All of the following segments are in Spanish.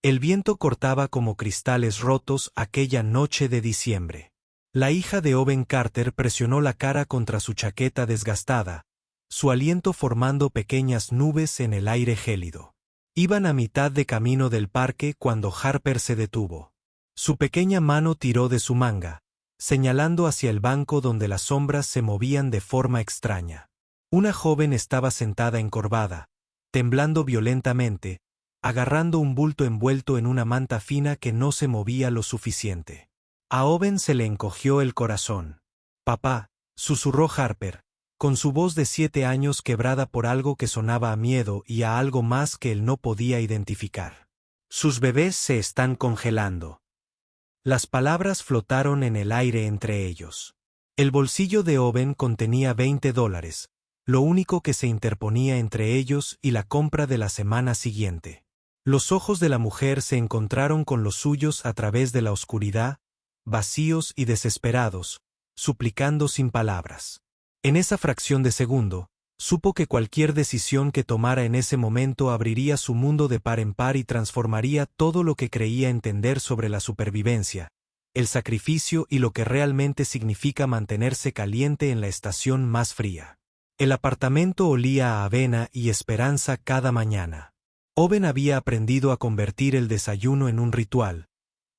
El viento cortaba como cristales rotos aquella noche de diciembre. La hija de Owen Carter presionó la cara contra su chaqueta desgastada, su aliento formando pequeñas nubes en el aire gélido. Iban a mitad de camino del parque cuando Harper se detuvo. Su pequeña mano tiró de su manga, señalando hacia el banco donde las sombras se movían de forma extraña. Una joven estaba sentada encorvada, temblando violentamente, agarrando un bulto envuelto en una manta fina que no se movía lo suficiente. A Owen se le encogió el corazón. «Papá», susurró Harper, con su voz de 7 años quebrada por algo que sonaba a miedo y a algo más que él no podía identificar. «Sus bebés se están congelando». Las palabras flotaron en el aire entre ellos. El bolsillo de Owen contenía $20, lo único que se interponía entre ellos y la compra de la semana siguiente. Los ojos de la mujer se encontraron con los suyos a través de la oscuridad, vacíos y desesperados, suplicando sin palabras. En esa fracción de segundo, supo que cualquier decisión que tomara en ese momento abriría su mundo de par en par y transformaría todo lo que creía entender sobre la supervivencia, el sacrificio y lo que realmente significa mantenerse caliente en la estación más fría. El apartamento olía a avena y esperanza cada mañana. Owen había aprendido a convertir el desayuno en un ritual,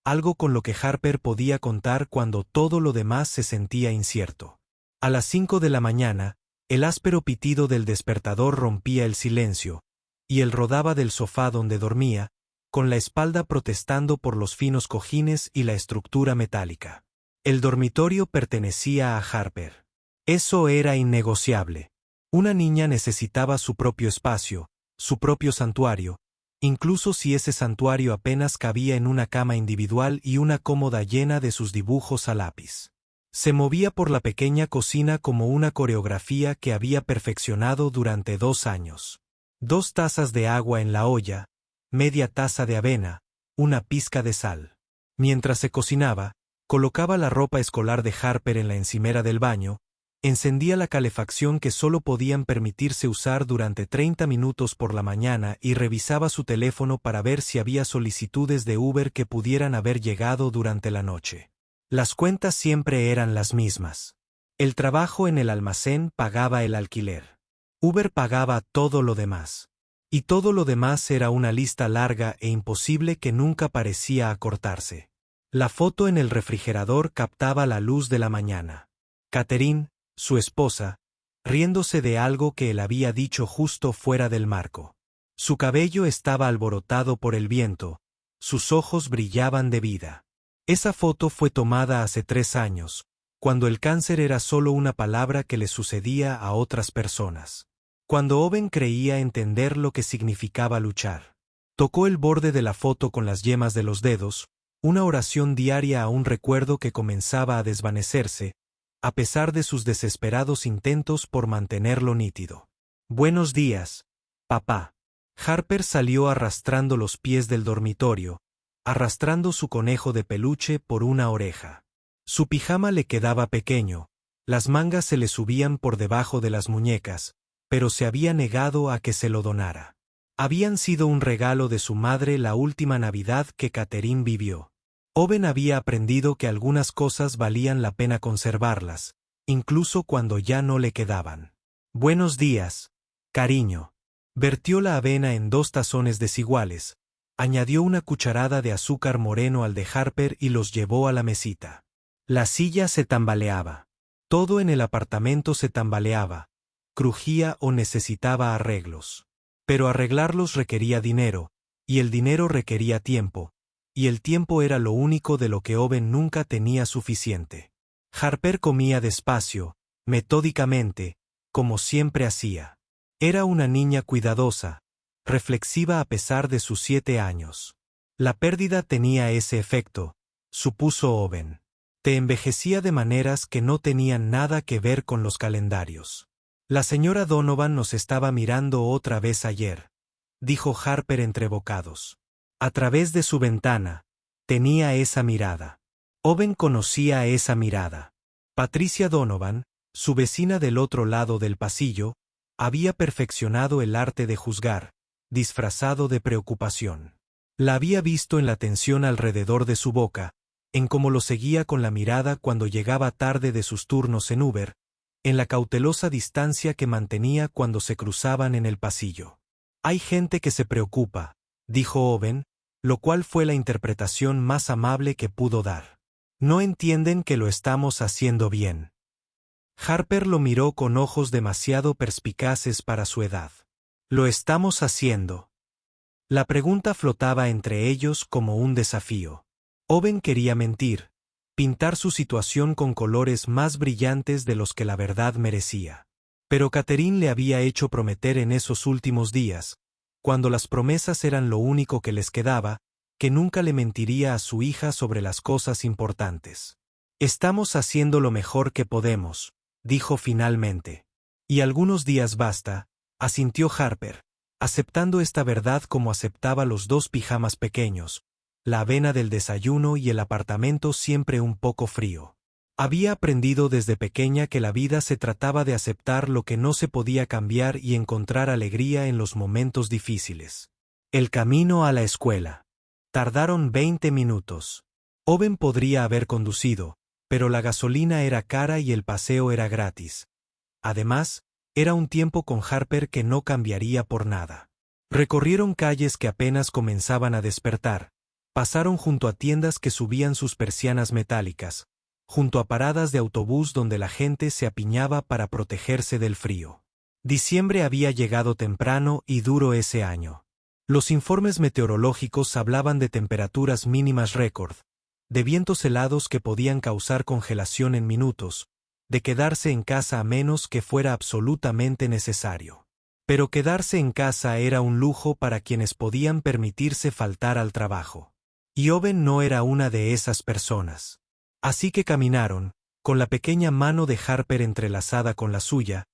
algo con lo que Harper podía contar cuando todo lo demás se sentía incierto. A las 5 de la mañana, el áspero pitido del despertador rompía el silencio, y él rodaba del sofá donde dormía, con la espalda protestando por los finos cojines y la estructura metálica. El dormitorio pertenecía a Harper. Eso era innegociable. Una niña necesitaba su propio espacio, su propio santuario, incluso si ese santuario apenas cabía en una cama individual y una cómoda llena de sus dibujos a lápiz. Se movía por la pequeña cocina como una coreografía que había perfeccionado durante 2 años. 2 tazas de agua en la olla, media taza de avena, una pizca de sal. Mientras se cocinaba, colocaba la ropa escolar de Harper en la encimera del baño, encendía la calefacción que solo podían permitirse usar durante 30 minutos por la mañana y revisaba su teléfono para ver si había solicitudes de Uber que pudieran haber llegado durante la noche. Las cuentas siempre eran las mismas. El trabajo en el almacén pagaba el alquiler. Uber pagaba todo lo demás. Y todo lo demás era una lista larga e imposible que nunca parecía acortarse. La foto en el refrigerador captaba la luz de la mañana. Catherine, su esposa, riéndose de algo que él había dicho justo fuera del marco. Su cabello estaba alborotado por el viento, sus ojos brillaban de vida. Esa foto fue tomada hace 3 años, cuando el cáncer era solo una palabra que le sucedía a otras personas. Cuando Owen creía entender lo que significaba luchar. Tocó el borde de la foto con las yemas de los dedos, una oración diaria a un recuerdo que comenzaba a desvanecerse, a pesar de sus desesperados intentos por mantenerlo nítido. «Buenos días, papá». Harper salió arrastrando los pies del dormitorio, arrastrando su conejo de peluche por una oreja. Su pijama le quedaba pequeño, las mangas se le subían por debajo de las muñecas, pero se había negado a que se lo donara. Habían sido un regalo de su madre la última Navidad que Catherine vivió. Owen había aprendido que algunas cosas valían la pena conservarlas, incluso cuando ya no le quedaban. «Buenos días, cariño». Vertió la avena en 2 tazones desiguales, añadió una cucharada de azúcar moreno al de Harper y los llevó a la mesita. La silla se tambaleaba. Todo en el apartamento se tambaleaba, crujía o necesitaba arreglos. Pero arreglarlos requería dinero, y el dinero requería tiempo, y el tiempo era lo único de lo que Owen nunca tenía suficiente. Harper comía despacio, metódicamente, como siempre hacía. Era una niña cuidadosa, reflexiva a pesar de sus 7 años. La pérdida tenía ese efecto, supuso Owen. Te envejecía de maneras que no tenían nada que ver con los calendarios. La señora Donovan nos estaba mirando otra vez ayer, dijo Harper entre bocados. A través de su ventana, tenía esa mirada. Owen conocía esa mirada. Patricia Donovan, su vecina del otro lado del pasillo, había perfeccionado el arte de juzgar, disfrazado de preocupación. La había visto en la tensión alrededor de su boca, en cómo lo seguía con la mirada cuando llegaba tarde de sus turnos en Uber, en la cautelosa distancia que mantenía cuando se cruzaban en el pasillo. Hay gente que se preocupa, dijo Owen, lo cual fue la interpretación más amable que pudo dar. No entienden que lo estamos haciendo bien. Harper lo miró con ojos demasiado perspicaces para su edad. Lo estamos haciendo. La pregunta flotaba entre ellos como un desafío. Owen quería mentir, pintar su situación con colores más brillantes de los que la verdad merecía. Pero Catherine le había hecho prometer en esos últimos días, cuando las promesas eran lo único que les quedaba, que nunca le mentiría a su hija sobre las cosas importantes. Estamos haciendo lo mejor que podemos, dijo finalmente. Y algunos días basta, asintió Harper, aceptando esta verdad como aceptaba los 2 pijamas pequeños, la avena del desayuno y el apartamento siempre un poco frío. Había aprendido desde pequeña que la vida se trataba de aceptar lo que no se podía cambiar y encontrar alegría en los momentos difíciles. El camino a la escuela. Tardaron 20 minutos. Owen podría haber conducido, pero la gasolina era cara y el paseo era gratis. Además, era un tiempo con Harper que no cambiaría por nada. Recorrieron calles que apenas comenzaban a despertar, pasaron junto a tiendas que subían sus persianas metálicas, junto a paradas de autobús donde la gente se apiñaba para protegerse del frío. Diciembre había llegado temprano y duro ese año. Los informes meteorológicos hablaban de temperaturas mínimas récord, de vientos helados que podían causar congelación en minutos, de quedarse en casa a menos que fuera absolutamente necesario. Pero quedarse en casa era un lujo para quienes podían permitirse faltar al trabajo. Y Owen no era una de esas personas. Así que caminaron, con la pequeña mano de Harper entrelazada con la suya,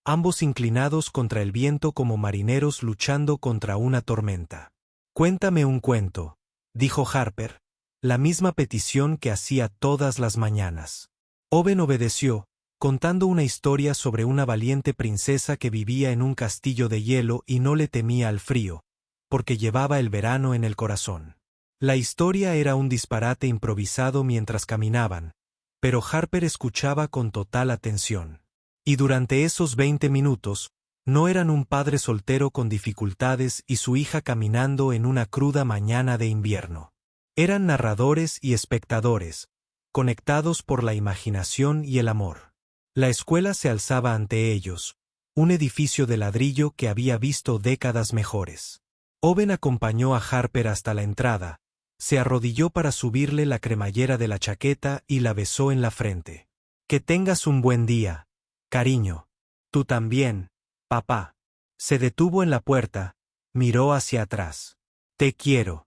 ambos inclinados contra el viento como marineros luchando contra una tormenta. Cuéntame un cuento, dijo Harper, la misma petición que hacía todas las mañanas. Owen obedeció, contando una historia sobre una valiente princesa que vivía en un castillo de hielo y no le temía al frío, porque llevaba el verano en el corazón. La historia era un disparate improvisado mientras caminaban, pero Harper escuchaba con total atención. Y durante esos 20 minutos, no eran un padre soltero con dificultades y su hija caminando en una cruda mañana de invierno. Eran narradores y espectadores, conectados por la imaginación y el amor. La escuela se alzaba ante ellos, un edificio de ladrillo que había visto décadas mejores. Owen acompañó a Harper hasta la entrada, se arrodilló para subirle la cremallera de la chaqueta y la besó en la frente. Que tengas un buen día, cariño. Tú también, papá. Se detuvo en la puerta, miró hacia atrás. Te quiero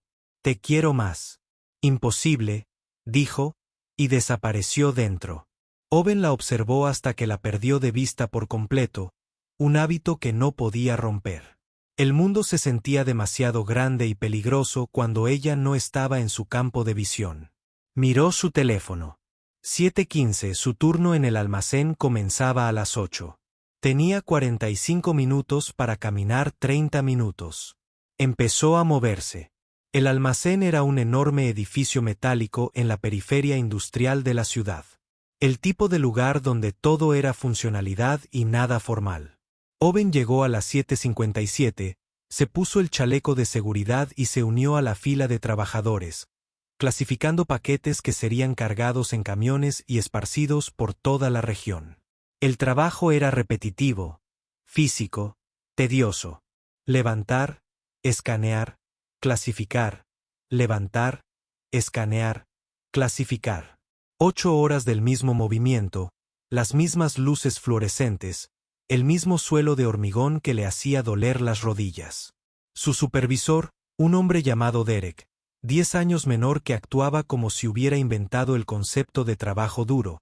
más. Imposible, dijo, y desapareció dentro. Owen la observó hasta que la perdió de vista por completo, un hábito que no podía romper. El mundo se sentía demasiado grande y peligroso cuando ella no estaba en su campo de visión. Miró su teléfono. 7:15, su turno en el almacén comenzaba a las 8. Tenía 45 minutos para caminar 30 minutos. Empezó a moverse. El almacén era un enorme edificio metálico en la periferia industrial de la ciudad. El tipo de lugar donde todo era funcionalidad y nada formal. Owen llegó a las 7:57, se puso el chaleco de seguridad y se unió a la fila de trabajadores, clasificando paquetes que serían cargados en camiones y esparcidos por toda la región. El trabajo era repetitivo, físico, tedioso. Levantar, escanear, clasificar, levantar, escanear, clasificar. 8 horas del mismo movimiento, las mismas luces fluorescentes, el mismo suelo de hormigón que le hacía doler las rodillas. Su supervisor, un hombre llamado Derek, 10 años menor que actuaba como si hubiera inventado el concepto de trabajo duro,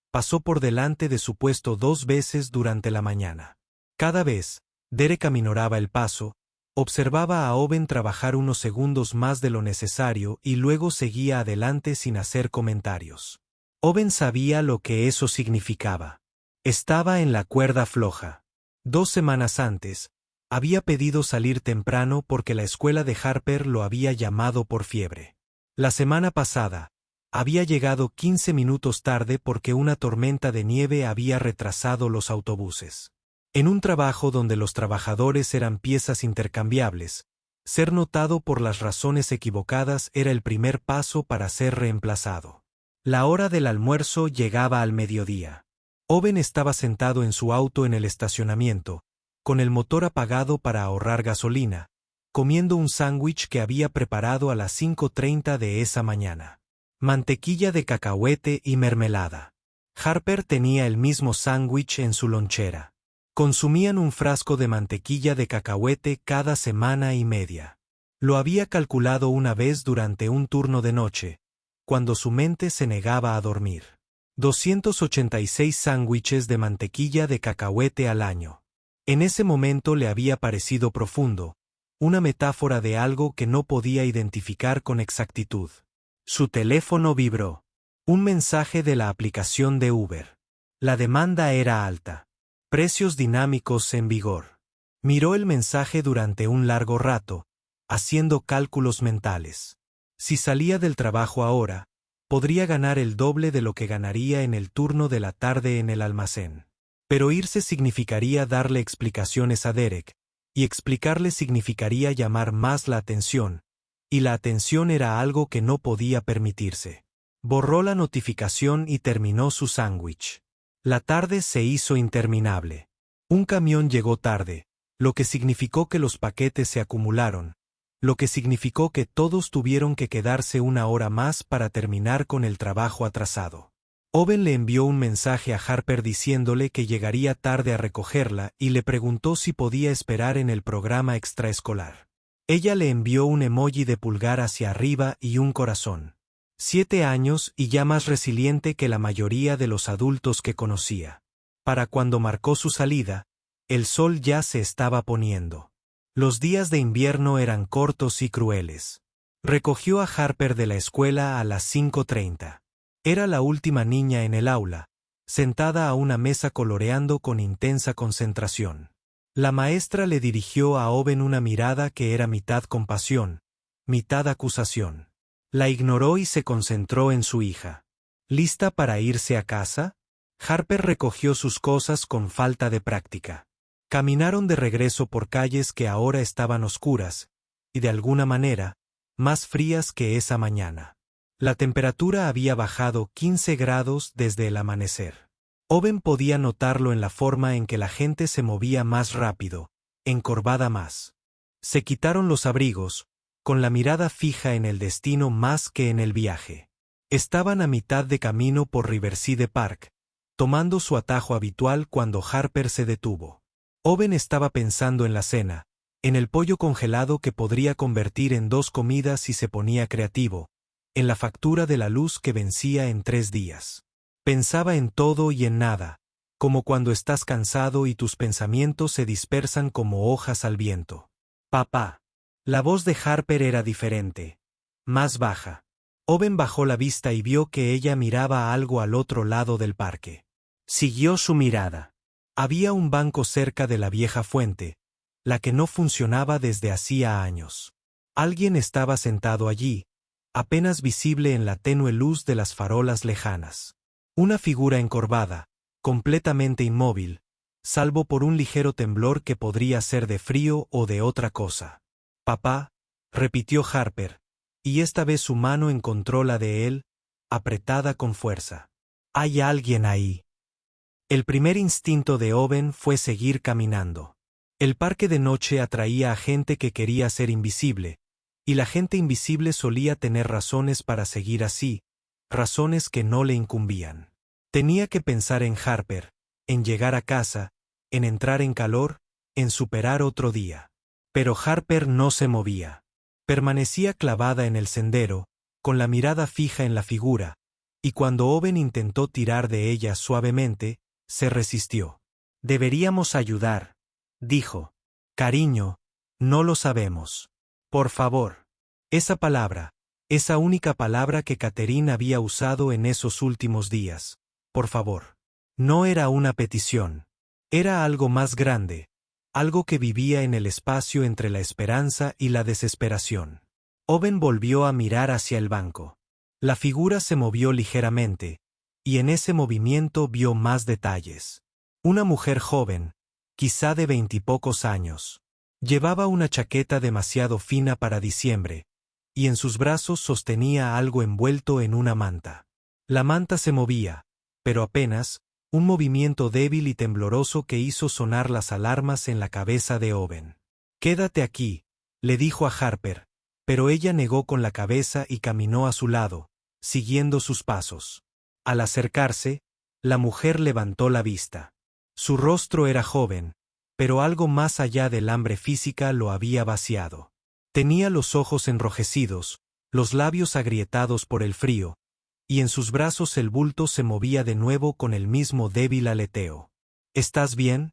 pasó por delante de su puesto 2 veces durante la mañana. Cada vez, Derek aminoraba el paso, observaba a Owen trabajar unos segundos más de lo necesario y luego seguía adelante sin hacer comentarios. Owen sabía lo que eso significaba. Estaba en la cuerda floja. 2 semanas antes, Había pedido salir temprano porque la escuela de Harper lo había llamado por fiebre. La semana pasada, había llegado 15 minutos tarde porque una tormenta de nieve había retrasado los autobuses. En un trabajo donde los trabajadores eran piezas intercambiables, ser notado por las razones equivocadas era el primer paso para ser reemplazado. La hora del almuerzo llegaba al mediodía. Owen estaba sentado en su auto en el estacionamiento, con el motor apagado para ahorrar gasolina, comiendo un sándwich que había preparado a las 5:30 de esa mañana. Mantequilla de cacahuete y mermelada. Harper tenía el mismo sándwich en su lonchera. Consumían un frasco de mantequilla de cacahuete cada semana y media. Lo había calculado una vez durante un turno de noche, cuando su mente se negaba a dormir. 286 sándwiches de mantequilla de cacahuete al año. En ese momento le había parecido profundo, una metáfora de algo que no podía identificar con exactitud. Su teléfono vibró. Un mensaje de la aplicación de Uber. La demanda era alta. Precios dinámicos en vigor. Miró el mensaje durante un largo rato, haciendo cálculos mentales. Si salía del trabajo ahora, podría ganar el doble de lo que ganaría en el turno de la tarde en el almacén. Pero irse significaría darle explicaciones a Derek, y explicarle significaría llamar más la atención, y la atención era algo que no podía permitirse. Borró la notificación y terminó su sándwich. La tarde se hizo interminable. Un camión llegó tarde, lo que significó que los paquetes se acumularon, lo que significó que todos tuvieron que quedarse una hora más para terminar con el trabajo atrasado. Owen le envió un mensaje a Harper diciéndole que llegaría tarde a recogerla y le preguntó si podía esperar en el programa extraescolar. Ella le envió un emoji de pulgar hacia arriba y un corazón. 7 años y ya más resiliente que la mayoría de los adultos que conocía. Para cuando marcó su salida, el sol ya se estaba poniendo. Los días de invierno eran cortos y crueles. Recogió a Harper de la escuela a las 5:30. Era la última niña en el aula, sentada a una mesa coloreando con intensa concentración. La maestra le dirigió a Owen una mirada que era mitad compasión, mitad acusación. La ignoró y se concentró en su hija. ¿Lista para irse a casa? Harper recogió sus cosas con falta de práctica. Caminaron de regreso por calles que ahora estaban oscuras, y de alguna manera, más frías que esa mañana. La temperatura había bajado 15 grados desde el amanecer. Owen podía notarlo en la forma en que la gente se movía más rápido, encorvada más. Se quitaron los abrigos, con la mirada fija en el destino más que en el viaje. Estaban a mitad de camino por Riverside Park, tomando su atajo habitual cuando Harper se detuvo. Owen estaba pensando en la cena, en el pollo congelado que podría convertir en 2 comidas si se ponía creativo, en la factura de la luz que vencía en 3 días. Pensaba en todo y en nada, como cuando estás cansado y tus pensamientos se dispersan como hojas al viento. Papá. La voz de Harper era diferente, más baja. Owen bajó la vista y vio que ella miraba a algo al otro lado del parque. Siguió su mirada. Había un banco cerca de la vieja fuente, la que no funcionaba desde hacía años. Alguien estaba sentado allí, apenas visible en la tenue luz de las farolas lejanas. Una figura encorvada, completamente inmóvil, salvo por un ligero temblor que podría ser de frío o de otra cosa. Papá, repitió Harper, y esta vez su mano encontró la de él, apretada con fuerza. Hay alguien ahí. El primer instinto de Owen fue seguir caminando. El parque de noche atraía a gente que quería ser invisible, y la gente invisible solía tener razones para seguir así, razones que no le incumbían. Tenía que pensar en Harper, en llegar a casa, en entrar en calor, en superar otro día. Pero Harper no se movía. Permanecía clavada en el sendero, con la mirada fija en la figura, y cuando Owen intentó tirar de ella suavemente, se resistió. Deberíamos ayudar, dijo. Cariño, no lo sabemos. Por favor. Esa palabra, esa única palabra que Catherine había usado en esos últimos días. Por favor. No era una petición. Era algo más grande, algo que vivía en el espacio entre la esperanza y la desesperación. Owen volvió a mirar hacia el banco. La figura se movió ligeramente, y en ese movimiento vio más detalles. Una mujer joven, quizá de 20 y pocos años. Llevaba una chaqueta demasiado fina para diciembre, y en sus brazos sostenía algo envuelto en una manta. La manta se movía, pero apenas, un movimiento débil y tembloroso que hizo sonar las alarmas en la cabeza de Owen. «Quédate aquí», le dijo a Harper, pero ella negó con la cabeza y caminó a su lado, siguiendo sus pasos. Al acercarse, la mujer levantó la vista. Su rostro era joven, pero algo más allá del hambre física lo había vaciado. Tenía los ojos enrojecidos, los labios agrietados por el frío, y en sus brazos el bulto se movía de nuevo con el mismo débil aleteo. «¿Estás bien?»,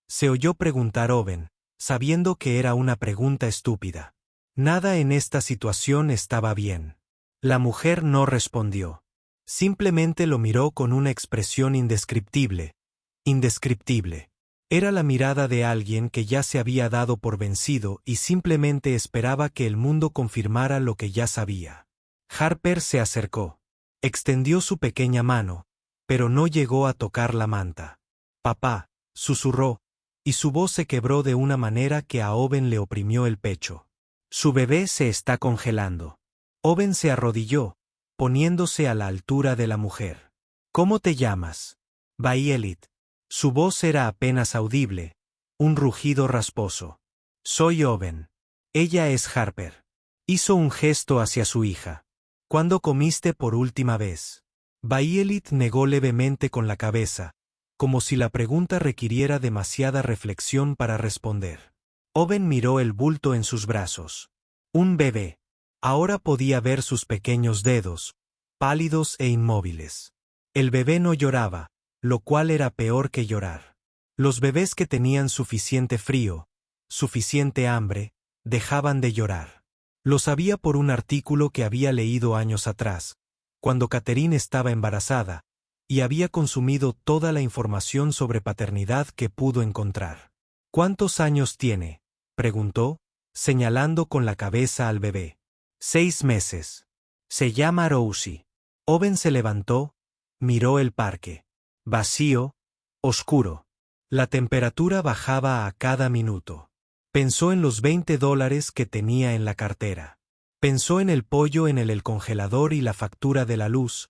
se oyó preguntar Owen, sabiendo que era una pregunta estúpida. Nada en esta situación estaba bien. La mujer no respondió. Simplemente lo miró con una expresión indescriptible. Indescriptible. Era la mirada de alguien que ya se había dado por vencido y simplemente esperaba que el mundo confirmara lo que ya sabía. Harper se acercó. Extendió su pequeña mano, pero no llegó a tocar la manta. «Papá», susurró, y su voz se quebró de una manera que a Owen le oprimió el pecho. «Su bebé se está congelando». Owen se arrodilló, poniéndose a la altura de la mujer. «¿Cómo te llamas?» «Violet». Su voz era apenas audible, un rugido rasposo. «Soy Owen. Ella es Harper». Hizo un gesto hacia su hija. «¿Cuándo comiste por última vez?» Violet negó levemente con la cabeza, como si la pregunta requiriera demasiada reflexión para responder. Owen miró el bulto en sus brazos. Un bebé. Ahora podía ver sus pequeños dedos, pálidos e inmóviles. El bebé no lloraba, lo cual era peor que llorar. Los bebés que tenían suficiente frío, suficiente hambre, dejaban de llorar. Lo sabía por un artículo que había leído años atrás, cuando Catherine estaba embarazada, y había consumido toda la información sobre paternidad que pudo encontrar. «¿Cuántos años tiene?», preguntó, señalando con la cabeza al bebé. 6 meses. Se llama Rosie». Owen se levantó, miró el parque. Vacío, oscuro. La temperatura bajaba a cada minuto. Pensó en los $20 que tenía en la cartera. Pensó en el pollo en el congelador y la factura de la luz,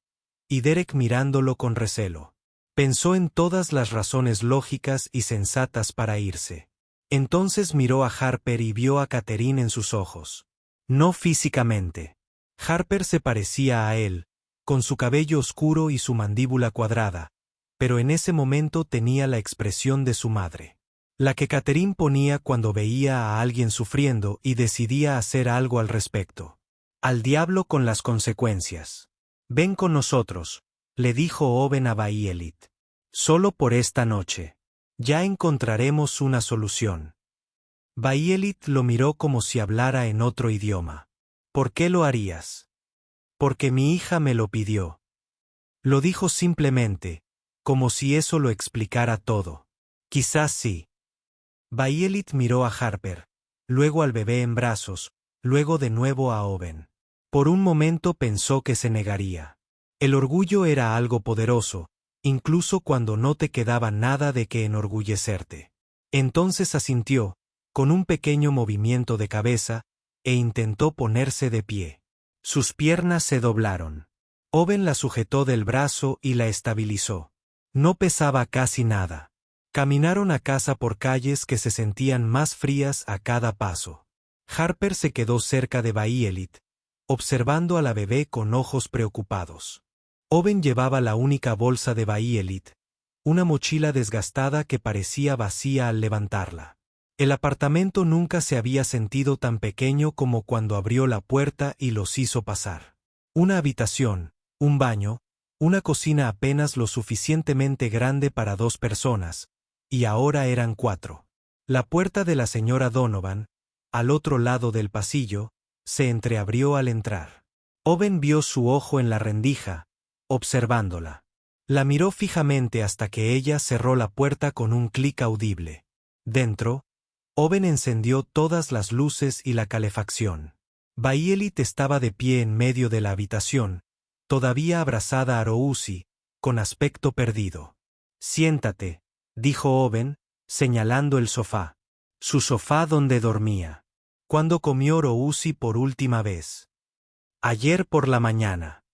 y Derek mirándolo con recelo. Pensó en todas las razones lógicas y sensatas para irse. Entonces miró a Harper y vio a Catherine en sus ojos. No físicamente. Harper se parecía a él, con su cabello oscuro y su mandíbula cuadrada, pero en ese momento tenía la expresión de su madre. La que Catherine ponía cuando veía a alguien sufriendo y decidía hacer algo al respecto. «Al diablo con las consecuencias. Ven con nosotros», le dijo Owen a Violet. «Solo por esta noche. Ya encontraremos una solución». Violet lo miró como si hablara en otro idioma. «¿Por qué lo harías?» «Porque mi hija me lo pidió». Lo dijo simplemente, como si eso lo explicara todo. «Quizás sí». Violet miró a Harper, luego al bebé en brazos, luego de nuevo a Owen. Por un momento pensó que se negaría. El orgullo era algo poderoso, incluso cuando no te quedaba nada de qué enorgullecerte. Entonces asintió, con un pequeño movimiento de cabeza, e intentó ponerse de pie. Sus piernas se doblaron. Owen la sujetó del brazo y la estabilizó. No pesaba casi nada. Caminaron a casa por calles que se sentían más frías a cada paso. Harper se quedó cerca de Violet, observando a la bebé con ojos preocupados. Owen llevaba la única bolsa de Violet, una mochila desgastada que parecía vacía al levantarla. El apartamento nunca se había sentido tan pequeño como cuando abrió la puerta y los hizo pasar. Una habitación, un baño, una cocina apenas lo suficientemente grande para 2 personas, y ahora eran 4. La puerta de la señora Donovan, al otro lado del pasillo, se entreabrió al entrar. Owen vio su ojo en la rendija, observándola. La miró fijamente hasta que ella cerró la puerta con un clic audible. Dentro, Owen encendió todas las luces y la calefacción. Violet estaba de pie en medio de la habitación, todavía abrazada a Rousi, con aspecto perdido. «Siéntate», dijo Owen, señalando el sofá. Su sofá donde dormía. ¿Cuándo comió Rousi por última vez? Ayer por la mañana.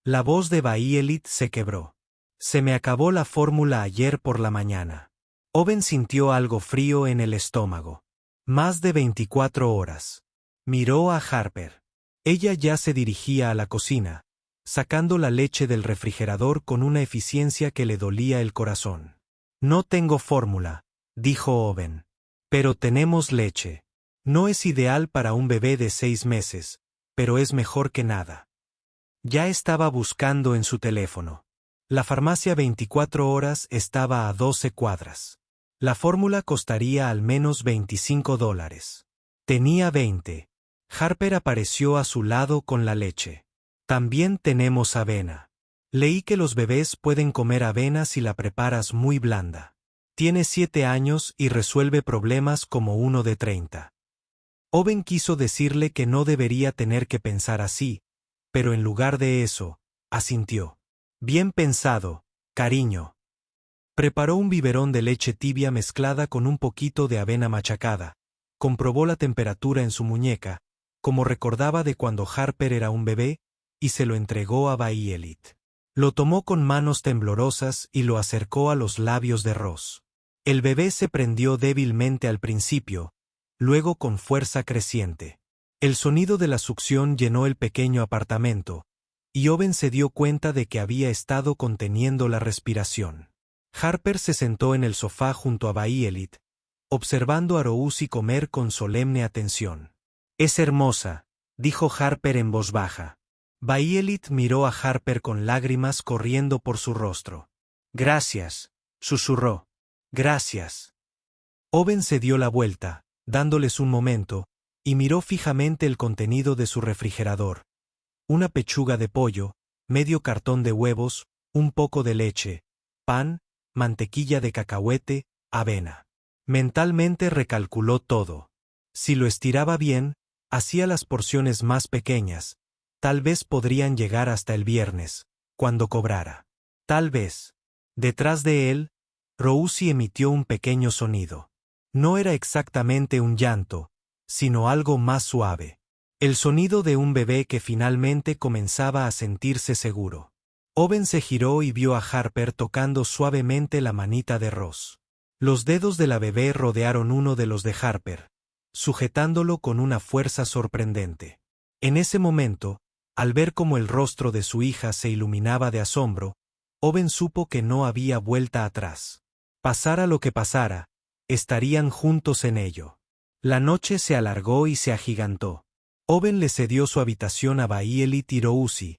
La voz de Violet se quebró. Se me acabó la fórmula ayer por la mañana. Owen sintió algo frío en el estómago. Más de 24 horas. Miró a Harper. Ella ya se dirigía a la cocina, sacando la leche del refrigerador con una eficiencia que le dolía el corazón. «No tengo fórmula», dijo Owen. «Pero tenemos leche. No es ideal para un bebé de 6 meses, pero es mejor que nada». Ya estaba buscando en su teléfono. La farmacia 24 horas estaba a 12 cuadras. La fórmula costaría al menos $25. Tenía 20. Harper apareció a su lado con la leche. «También tenemos avena. Leí que los bebés pueden comer avena si la preparas muy blanda. Tiene 7 años y resuelve problemas como uno de 30. Owen quiso decirle que no debería tener que pensar así, pero en lugar de eso, asintió. «Bien pensado, cariño». Preparó un biberón de leche tibia mezclada con un poquito de avena machacada. Comprobó la temperatura en su muñeca, como recordaba de cuando Harper era un bebé, y se lo entregó a Violet. Lo tomó con manos temblorosas y lo acercó a los labios de Ross. El bebé se prendió débilmente al principio, luego con fuerza creciente. El sonido de la succión llenó el pequeño apartamento, y Owen se dio cuenta de que había estado conteniendo la respiración. Harper se sentó en el sofá junto a Violet, observando a Rousi comer con solemne atención. «Es hermosa», dijo Harper en voz baja. Violet miró a Harper con lágrimas corriendo por su rostro. «Gracias», susurró. «Gracias». Owen se dio la vuelta, dándoles un momento, y miró fijamente el contenido de su refrigerador. Una pechuga de pollo, medio cartón de huevos, un poco de leche, pan, mantequilla de cacahuete, avena. Mentalmente recalculó todo. Si lo estiraba bien, hacía las porciones más pequeñas. Tal vez podrían llegar hasta el viernes, cuando cobrara. Tal vez. Detrás de él, Rousi emitió un pequeño sonido. No era exactamente un llanto, sino algo más suave. El sonido de un bebé que finalmente comenzaba a sentirse seguro. Owen se giró y vio a Harper tocando suavemente la manita de Ross. Los dedos de la bebé rodearon uno de los de Harper, sujetándolo con una fuerza sorprendente. En ese momento, al ver cómo el rostro de su hija se iluminaba de asombro, Owen supo que no había vuelta atrás. Pasara lo que pasara, estarían juntos en ello. La noche se alargó y se agigantó. Owen le cedió su habitación a Violet y Rousi.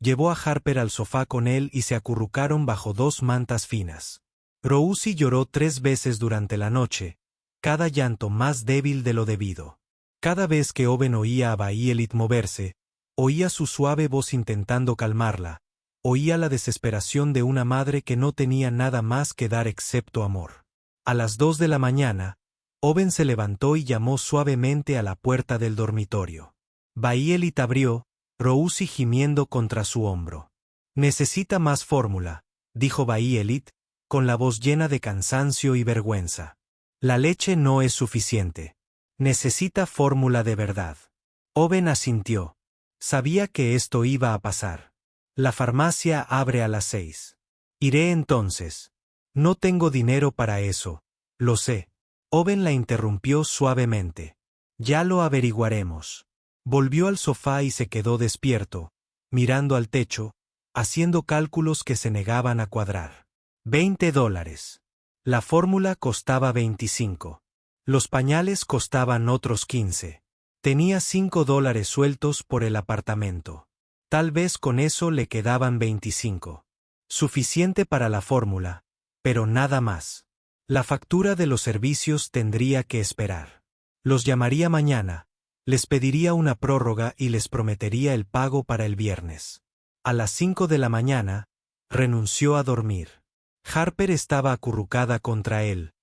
Llevó a Harper al sofá con él y se acurrucaron bajo 2 mantas finas. Rousi lloró 3 veces durante la noche, cada llanto más débil de lo debido. Cada vez que Owen oía a Violet moverse, oía su suave voz intentando calmarla, oía la desesperación de una madre que no tenía nada más que dar excepto amor. A las 2 de la mañana, Owen se levantó y llamó suavemente a la puerta del dormitorio. Violet abrió, Rousi gimiendo contra su hombro. «Necesita más fórmula», dijo Violet, con la voz llena de cansancio y vergüenza. «La leche no es suficiente. Necesita fórmula de verdad». Owen asintió. Sabía que esto iba a pasar. «La farmacia abre a las 6. Iré entonces». «No tengo dinero para eso, lo sé». Owen la interrumpió suavemente. «Ya lo averiguaremos». Volvió al sofá y se quedó despierto, mirando al techo, haciendo cálculos que se negaban a cuadrar. $20. La fórmula costaba 25. Los pañales costaban otros 15. Tenía $5 sueltos por el apartamento. Tal vez con eso le quedaban 25. Suficiente para la fórmula, pero nada más. La factura de los servicios tendría que esperar. Los llamaría mañana. Les pediría una prórroga y les prometería el pago para el viernes. A las 5 de la mañana, renunció a dormir. Harper estaba acurrucada contra él,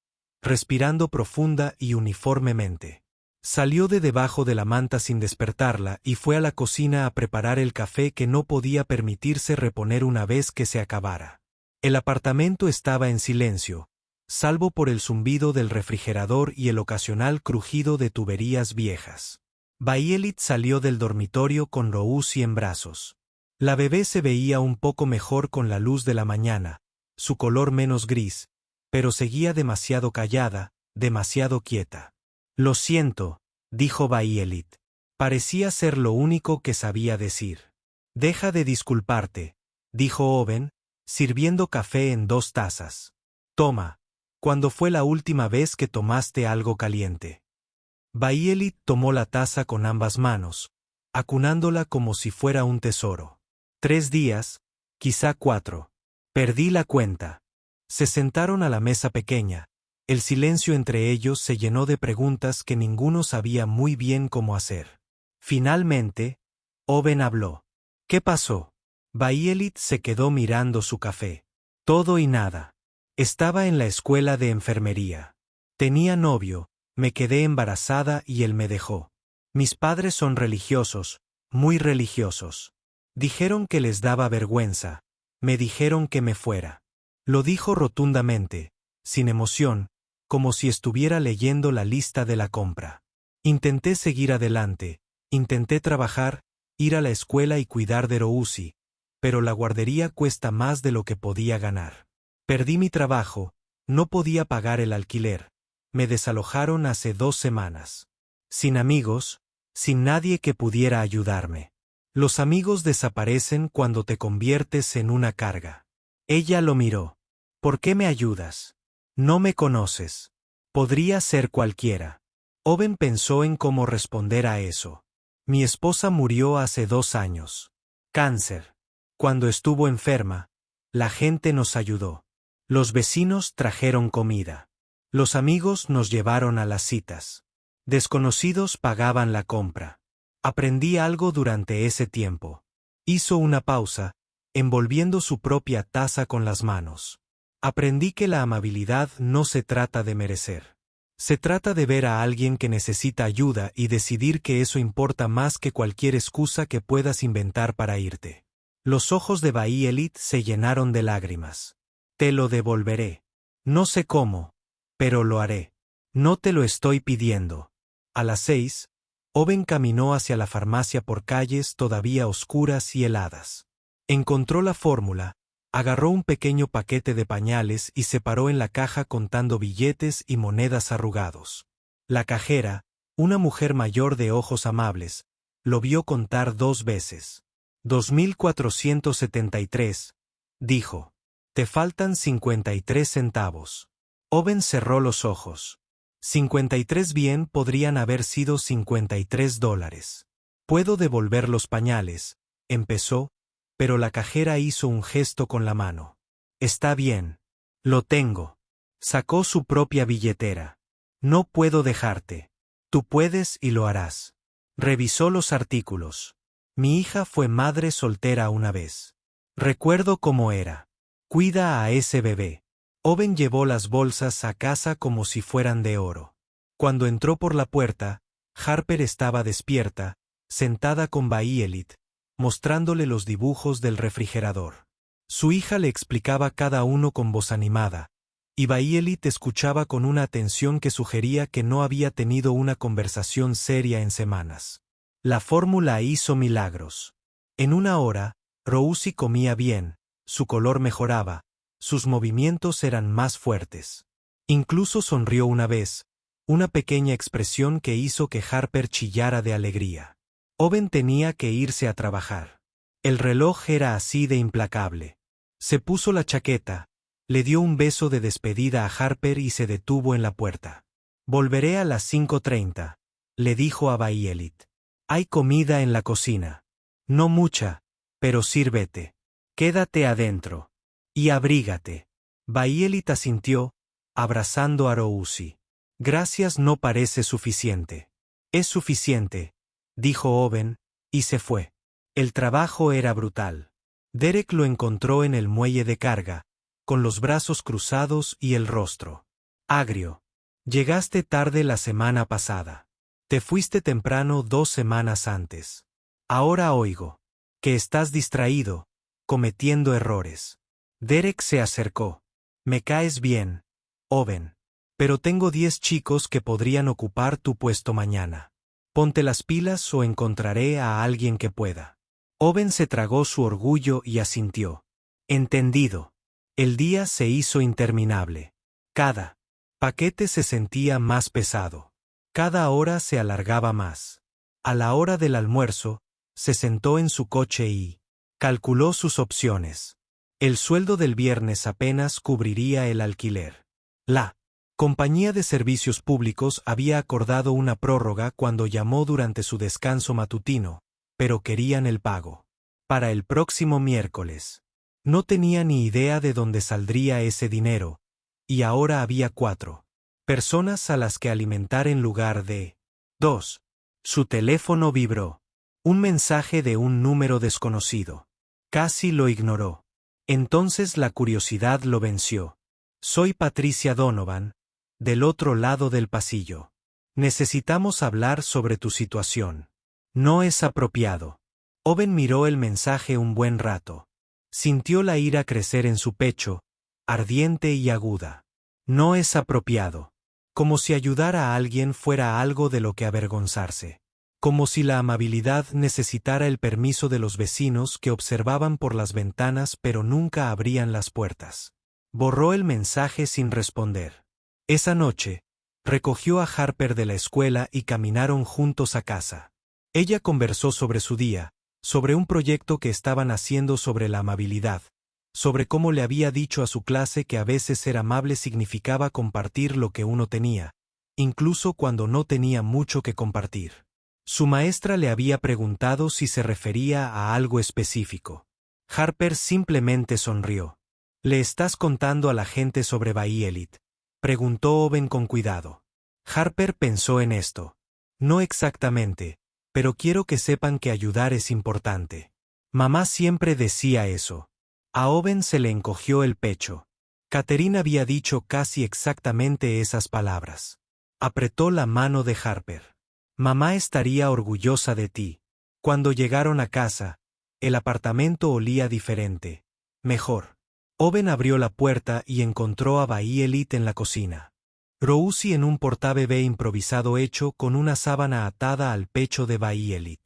respirando profunda y uniformemente. Salió de debajo de la manta sin despertarla y fue a la cocina a preparar el café que no podía permitirse reponer una vez que se acabara. El apartamento estaba en silencio, salvo por el zumbido del refrigerador y el ocasional crujido de tuberías viejas. Bayelit salió del dormitorio con Rousi en brazos. La bebé se veía un poco mejor con la luz de la mañana, su color menos gris, pero seguía demasiado callada, demasiado quieta. «Lo siento», dijo Bayelit. Parecía ser lo único que sabía decir. «Deja de disculparte», dijo Oven, sirviendo café en 2 tazas. «Toma. ¿Cuándo fue la última vez que tomaste algo caliente?» Bayelit tomó la taza con ambas manos, acunándola como si fuera un tesoro. 3 días, quizá 4. Perdí la cuenta. Se sentaron a la mesa pequeña. El silencio entre ellos se llenó de preguntas que ninguno sabía muy bien cómo hacer. Finalmente, Oven habló. «¿Qué pasó?» Bayelit se quedó mirando su café. «Todo y nada. Estaba en la escuela de enfermería. Tenía novio, me quedé embarazada y él me dejó. Mis padres son religiosos, muy religiosos. Dijeron que les daba vergüenza. Me dijeron que me fuera». Lo dijo rotundamente, sin emoción, como si estuviera leyendo la lista de la compra. Intenté seguir adelante, intenté trabajar, ir a la escuela y cuidar de Rousi, pero la guardería cuesta más de lo que podía ganar. Perdí mi trabajo, no podía pagar el alquiler, me desalojaron hace 2 semanas. Sin amigos, sin nadie que pudiera ayudarme. Los amigos desaparecen cuando te conviertes en una carga. Ella lo miró. «¿Por qué me ayudas? No me conoces. Podría ser cualquiera». Oven pensó en cómo responder a eso. «Mi esposa murió hace 2 años. Cáncer. Cuando estuvo enferma, la gente nos ayudó. Los vecinos trajeron comida. Los amigos nos llevaron a las citas. Desconocidos pagaban la compra. Aprendí algo durante ese tiempo». Hizo una pausa, envolviendo su propia taza con las manos. «Aprendí que la amabilidad no se trata de merecer. Se trata de ver a alguien que necesita ayuda y decidir que eso importa más que cualquier excusa que puedas inventar para irte». Los ojos de Bayelit se llenaron de lágrimas. «Te lo devolveré. No sé cómo, pero lo haré. No te lo estoy pidiendo». A las 6, Oven caminó hacia la farmacia por calles todavía oscuras y heladas. Encontró la fórmula, agarró un pequeño paquete de pañales y se paró en la caja contando billetes y monedas arrugados. La cajera, una mujer mayor de ojos amables, lo vio contar 2 veces. 2.473, dijo. «Te faltan 53 centavos». Oven cerró los ojos. 53 bien podrían haber sido $53. «Puedo devolver los pañales», empezó, pero la cajera hizo un gesto con la mano. «Está bien. Lo tengo». Sacó su propia billetera. «No puedo dejarte. Tú puedes y lo harás». Revisó los artículos. «Mi hija fue madre soltera una vez. Recuerdo cómo era. Cuida a ese bebé». Oven llevó las bolsas a casa como si fueran de oro. Cuando entró por la puerta, Harper estaba despierta, sentada con Bayelit, mostrándole los dibujos del refrigerador. Su hija le explicaba cada uno con voz animada, y Bayelit escuchaba con una atención que sugería que no había tenido una conversación seria en semanas. La fórmula hizo milagros. En 1 hora, Rousi comía bien, su color mejoraba, sus movimientos eran más fuertes. Incluso sonrió una vez, una pequeña expresión que hizo que Harper chillara de alegría. Oven tenía que irse a trabajar. El reloj era así de implacable. Se puso la chaqueta, le dio un beso de despedida a Harper y se detuvo en la puerta. «Volveré a las 5:30», le dijo a Bayelit. «Hay comida en la cocina. No mucha, pero sírvete. Quédate adentro. Y abrígate». Bayelit asintió, abrazando a Rousi. «Gracias no parece suficiente». «Es suficiente», dijo Oven, y se fue. El trabajo era brutal. Derek lo encontró en el muelle de carga, con los brazos cruzados y el rostro agrio. Llegaste tarde la semana pasada. Te fuiste temprano 2 semanas antes. Ahora oigo que estás distraído, cometiendo errores. Derek se acercó. Me caes bien, Owen. Pero tengo 10 chicos que podrían ocupar tu puesto mañana. Ponte las pilas o encontraré a alguien que pueda. Owen se tragó su orgullo y asintió. Entendido. El día se hizo interminable. Cada paquete se sentía más pesado. Cada hora se alargaba más. A la hora del almuerzo, se sentó en su coche y calculó sus opciones. El sueldo del viernes apenas cubriría el alquiler. La compañía de servicios públicos había acordado una prórroga cuando llamó durante su descanso matutino, pero querían el pago para el próximo miércoles. No tenía ni idea de dónde saldría ese dinero, y ahora había 4 personas a las que alimentar en lugar de 2. Su teléfono vibró. Un mensaje de un número desconocido. Casi lo ignoró. Entonces la curiosidad lo venció. Soy Patricia Donovan, del otro lado del pasillo. Necesitamos hablar sobre tu situación. No es apropiado. Owen miró el mensaje un buen rato. Sintió la ira crecer en su pecho, ardiente y aguda. No es apropiado. Como si ayudar a alguien fuera algo de lo que avergonzarse. Como si la amabilidad necesitara el permiso de los vecinos que observaban por las ventanas pero nunca abrían las puertas. Borró el mensaje sin responder. Esa noche, recogió a Harper de la escuela y caminaron juntos a casa. Ella conversó sobre su día, sobre un proyecto que estaban haciendo sobre la amabilidad, sobre cómo le había dicho a su clase que a veces ser amable significaba compartir lo que uno tenía, incluso cuando no tenía mucho que compartir. Su maestra le había preguntado si se refería a algo específico. Harper simplemente sonrió. ¿Le estás contando a la gente sobre Bayelit?, preguntó Owen con cuidado. Harper pensó en esto. No exactamente, pero quiero que sepan que ayudar es importante. Mamá siempre decía eso. A Owen se le encogió el pecho. Catherine había dicho casi exactamente esas palabras. Apretó la mano de Harper. Mamá estaría orgullosa de ti. Cuando llegaron a casa, el apartamento olía diferente. Mejor. Owen abrió la puerta y encontró a Bayelit en la cocina. Rosie en un portabebé improvisado hecho con una sábana atada al pecho de Bayelit.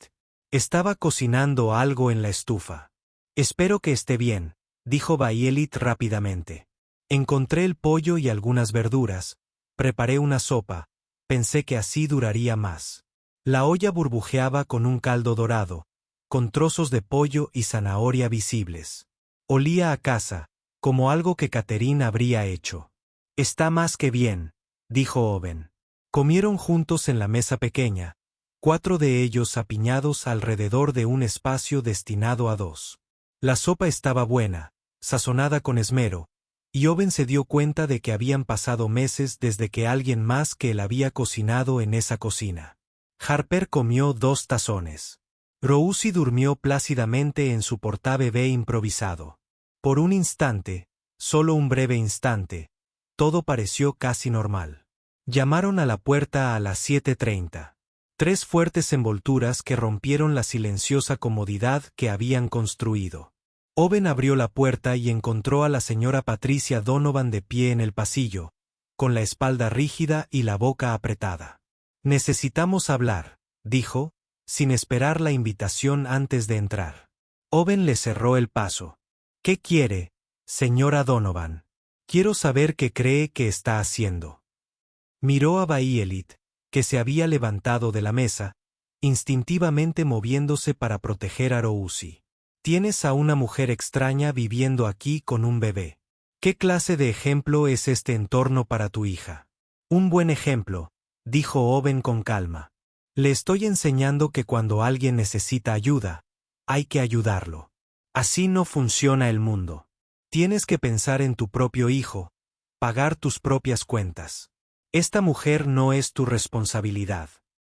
Estaba cocinando algo en la estufa. Espero que esté bien, dijo Bayelit rápidamente. Encontré el pollo y algunas verduras, preparé una sopa, pensé que así duraría más. La olla burbujeaba con un caldo dorado, con trozos de pollo y zanahoria visibles. Olía a casa, como algo que Catherine habría hecho. Está más que bien, dijo Owen. Comieron juntos en la mesa pequeña, 4 de ellos apiñados alrededor de un espacio destinado a 2. La sopa estaba buena, sazonada con esmero, y Owen se dio cuenta de que habían pasado meses desde que alguien más que él había cocinado en esa cocina. Harper comió 2 tazones. Rosie durmió plácidamente en su portabebé improvisado. Por un instante, solo un breve instante, todo pareció casi normal. Llamaron a la puerta a las 7:30. 3 fuertes envolturas que rompieron la silenciosa comodidad que habían construido. Owen abrió la puerta y encontró a la señora Patricia Donovan de pie en el pasillo, con la espalda rígida y la boca apretada. Necesitamos hablar, dijo, sin esperar la invitación antes de entrar. Owen le cerró el paso. ¿Qué quiere, señora Donovan? Quiero saber qué cree que está haciendo. Miró a Bayelit, que se había levantado de la mesa, instintivamente moviéndose para proteger a Rosie. Tienes a una mujer extraña viviendo aquí con un bebé. ¿Qué clase de ejemplo es este entorno para tu hija? Un buen ejemplo, dijo Owen con calma. Le estoy enseñando que cuando alguien necesita ayuda, hay que ayudarlo. Así no funciona el mundo. Tienes que pensar en tu propio hijo, pagar tus propias cuentas. Esta mujer no es tu responsabilidad.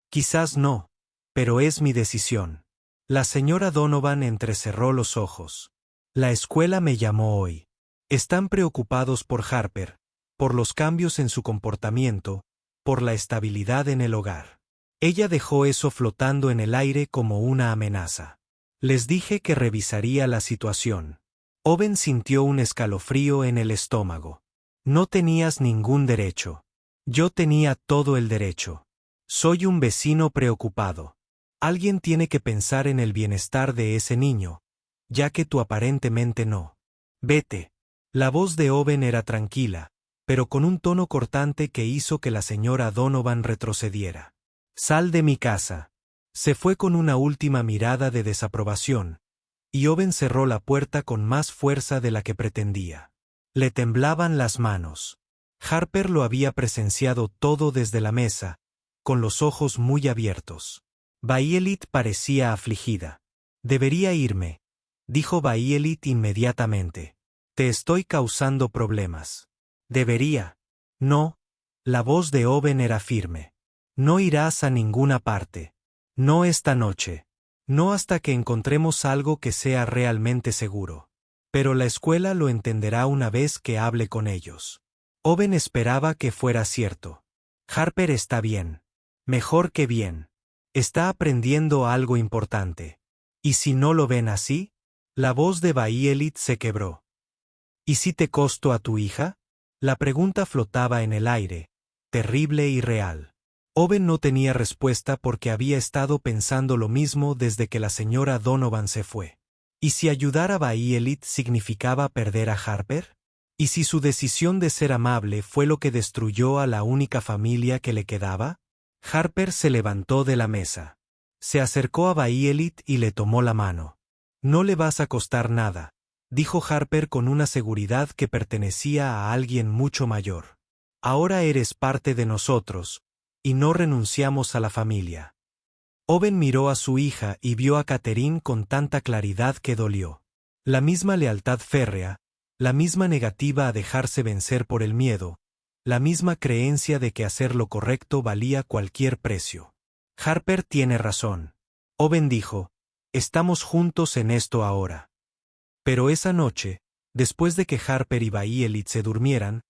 Quizás no, pero es mi decisión. La señora Donovan entrecerró los ojos. La escuela me llamó hoy. Están preocupados por Harper, por los cambios en su comportamiento, por la estabilidad en el hogar. Ella dejó eso flotando en el aire como una amenaza. Les dije que revisaría la situación. Owen sintió un escalofrío en el estómago. No tenías ningún derecho. Yo tenía todo el derecho. Soy un vecino preocupado. Alguien tiene que pensar en el bienestar de ese niño, ya que tú aparentemente no. Vete. La voz de Owen era tranquila, pero con un tono cortante que hizo que la señora Donovan retrocediera. Sal de mi casa. Se fue con una última mirada de desaprobación, y Owen cerró la puerta con más fuerza de la que pretendía. Le temblaban las manos. Harper lo había presenciado todo desde la mesa, con los ojos muy abiertos. Violet parecía afligida. Debería irme, dijo Violet inmediatamente. Te estoy causando problemas. Debería. No. La voz de Owen era firme. No irás a ninguna parte. No esta noche. No hasta que encontremos algo que sea realmente seguro. Pero la escuela lo entenderá una vez que hable con ellos. Owen esperaba que fuera cierto. Harper está bien. Mejor que bien. Está aprendiendo algo importante. ¿Y si no lo ven así? La voz de Violet se quebró. ¿Y si te costó a tu hija? La pregunta flotaba en el aire, terrible y real. Owen no tenía respuesta porque había estado pensando lo mismo desde que la señora Donovan se fue. ¿Y si ayudar a Violet significaba perder a Harper? ¿Y si su decisión de ser amable fue lo que destruyó a la única familia que le quedaba? Harper se levantó de la mesa. Se acercó a Violet y le tomó la mano. No le vas a costar nada, dijo Harper con una seguridad que pertenecía a alguien mucho mayor. Ahora eres parte de nosotros, y no renunciamos a la familia. Owen miró a su hija y vio a Catherine con tanta claridad que dolió. La misma lealtad férrea, la misma negativa a dejarse vencer por el miedo, la misma creencia de que hacer lo correcto valía cualquier precio. Harper tiene razón. Owen dijo, estamos juntos en esto ahora. Pero esa noche, después de que Harper y Violet se durmieran,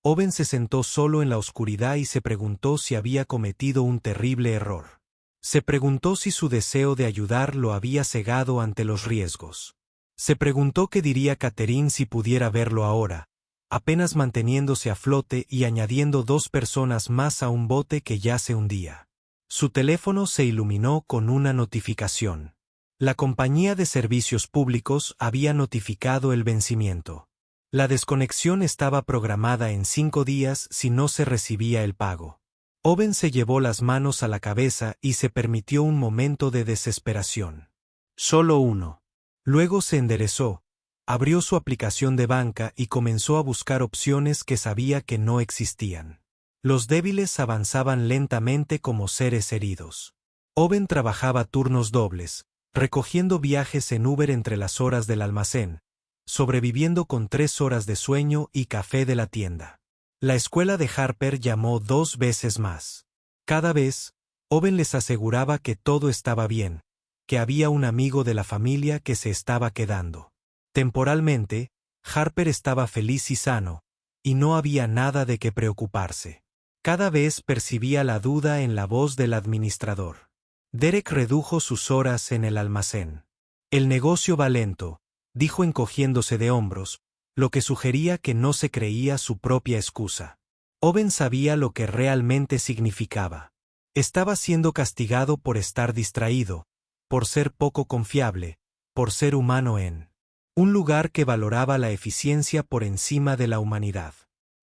Owen se sentó solo en la oscuridad y se preguntó si había cometido un terrible error. Se preguntó si su deseo de ayudar lo había cegado ante los riesgos. Se preguntó qué diría Catherine si pudiera verlo ahora, apenas manteniéndose a flote y añadiendo 2 personas más a un bote que ya se hundía. Su teléfono se iluminó con una notificación. La compañía de servicios públicos había notificado el vencimiento. La desconexión estaba programada en 5 días si no se recibía el pago. Owen se llevó las manos a la cabeza y se permitió un momento de desesperación. Solo uno. Luego se enderezó, abrió su aplicación de banca y comenzó a buscar opciones que sabía que no existían. Los débiles avanzaban lentamente como seres heridos. Owen trabajaba turnos dobles, recogiendo viajes en Uber entre las horas del almacén, sobreviviendo con 3 horas de sueño y café de la tienda. La escuela de Harper llamó 2 veces más. Cada vez, Owen les aseguraba que todo estaba bien, que había un amigo de la familia que se estaba quedando. Temporalmente, Harper estaba feliz y sano, y no había nada de qué preocuparse. Cada vez percibía la duda en la voz del administrador. Derek redujo sus horas en el almacén. El negocio va lento, dijo encogiéndose de hombros, lo que sugería que no se creía su propia excusa. Owen sabía lo que realmente significaba. Estaba siendo castigado por estar distraído, por ser poco confiable, por ser humano en un lugar que valoraba la eficiencia por encima de la humanidad.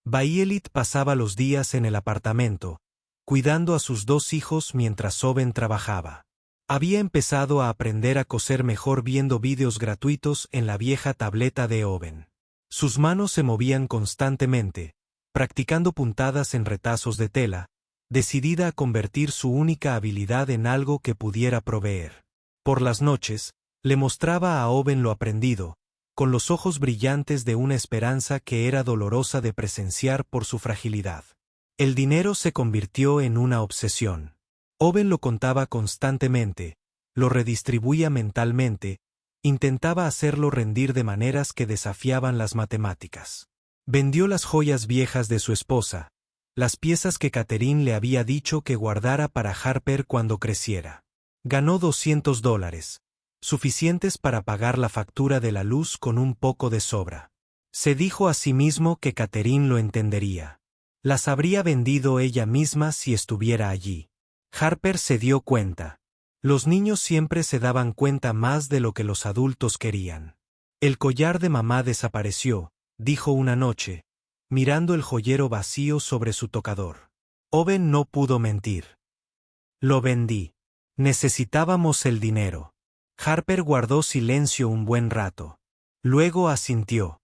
Violet pasaba los días en el apartamento, cuidando a sus 2 hijos mientras Owen trabajaba. Había empezado a aprender a coser mejor viendo vídeos gratuitos en la vieja tableta de Owen. Sus manos se movían constantemente, practicando puntadas en retazos de tela, decidida a convertir su única habilidad en algo que pudiera proveer. Por las noches, le mostraba a Owen lo aprendido, con los ojos brillantes de una esperanza que era dolorosa de presenciar por su fragilidad. El dinero se convirtió en una obsesión. Owen lo contaba constantemente, lo redistribuía mentalmente, intentaba hacerlo rendir de maneras que desafiaban las matemáticas. Vendió las joyas viejas de su esposa, las piezas que Catherine le había dicho que guardara para Harper cuando creciera. Ganó $200, suficientes para pagar la factura de la luz con un poco de sobra. Se dijo a sí mismo que Catherine lo entendería. Las habría vendido ella misma si estuviera allí. Harper se dio cuenta. Los niños siempre se daban cuenta más de lo que los adultos querían. El collar de mamá desapareció, dijo una noche, mirando el joyero vacío sobre su tocador. Owen no pudo mentir. Lo vendí. Necesitábamos el dinero. Harper guardó silencio un buen rato. Luego asintió.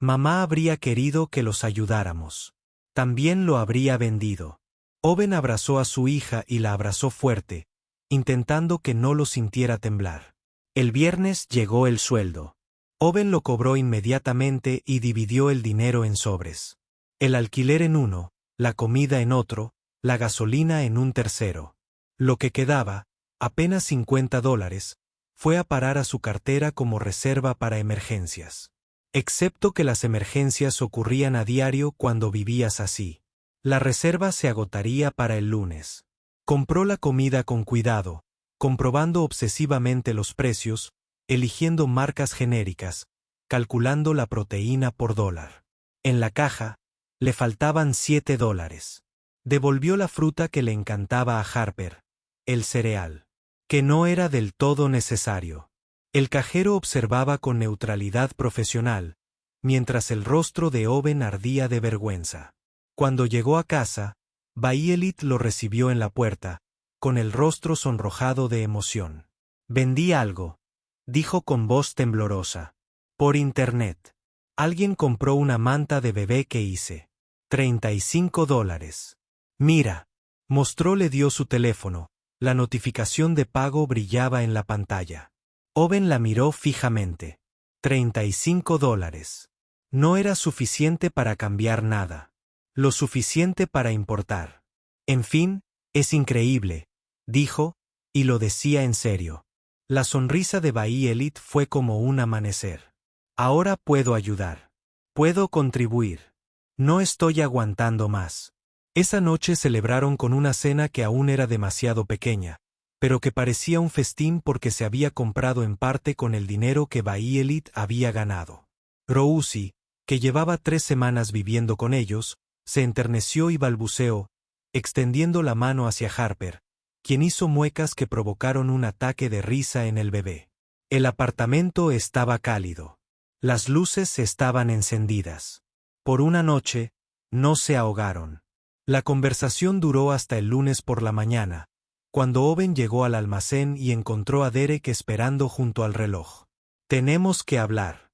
Mamá habría querido que los ayudáramos. También lo habría vendido. Owen abrazó a su hija y la abrazó fuerte, intentando que no lo sintiera temblar. El viernes llegó el sueldo. Owen lo cobró inmediatamente y dividió el dinero en sobres. El alquiler en uno, la comida en otro, la gasolina en un tercero. Lo que quedaba, apenas $50, fue a parar a su cartera como reserva para emergencias. Excepto que las emergencias ocurrían a diario cuando vivías así. La reserva se agotaría para el lunes. Compró la comida con cuidado, comprobando obsesivamente los precios, eligiendo marcas genéricas, calculando la proteína por dólar. En la caja, le faltaban $7. Devolvió la fruta que le encantaba a Harper, el cereal, que no era del todo necesario. El cajero observaba con neutralidad profesional, mientras el rostro de Owen ardía de vergüenza. Cuando llegó a casa, Bayelit lo recibió en la puerta, con el rostro sonrojado de emoción. «Vendí algo», dijo con voz temblorosa. «Por internet. Alguien compró una manta de bebé que hice. $35. Mira». Mostró le dio su teléfono. La notificación de pago brillaba en la pantalla. Owen la miró fijamente. $35. No era suficiente para cambiar nada. Lo suficiente para importar. En fin, es increíble, dijo, y lo decía en serio. La sonrisa de Bayelit fue como un amanecer. Ahora puedo ayudar. Puedo contribuir. No estoy aguantando más. Esa noche celebraron con una cena que aún era demasiado pequeña, pero que parecía un festín porque se había comprado en parte con el dinero que Bayelit había ganado. Rousey, que llevaba 3 semanas viviendo con ellos, se enterneció y balbuceó, extendiendo la mano hacia Harper, quien hizo muecas que provocaron un ataque de risa en el bebé. El apartamento estaba cálido. Las luces estaban encendidas. Por una noche, no se ahogaron. La conversación duró hasta el lunes por la mañana, cuando Owen llegó al almacén y encontró a Derek esperando junto al reloj. «Tenemos que hablar».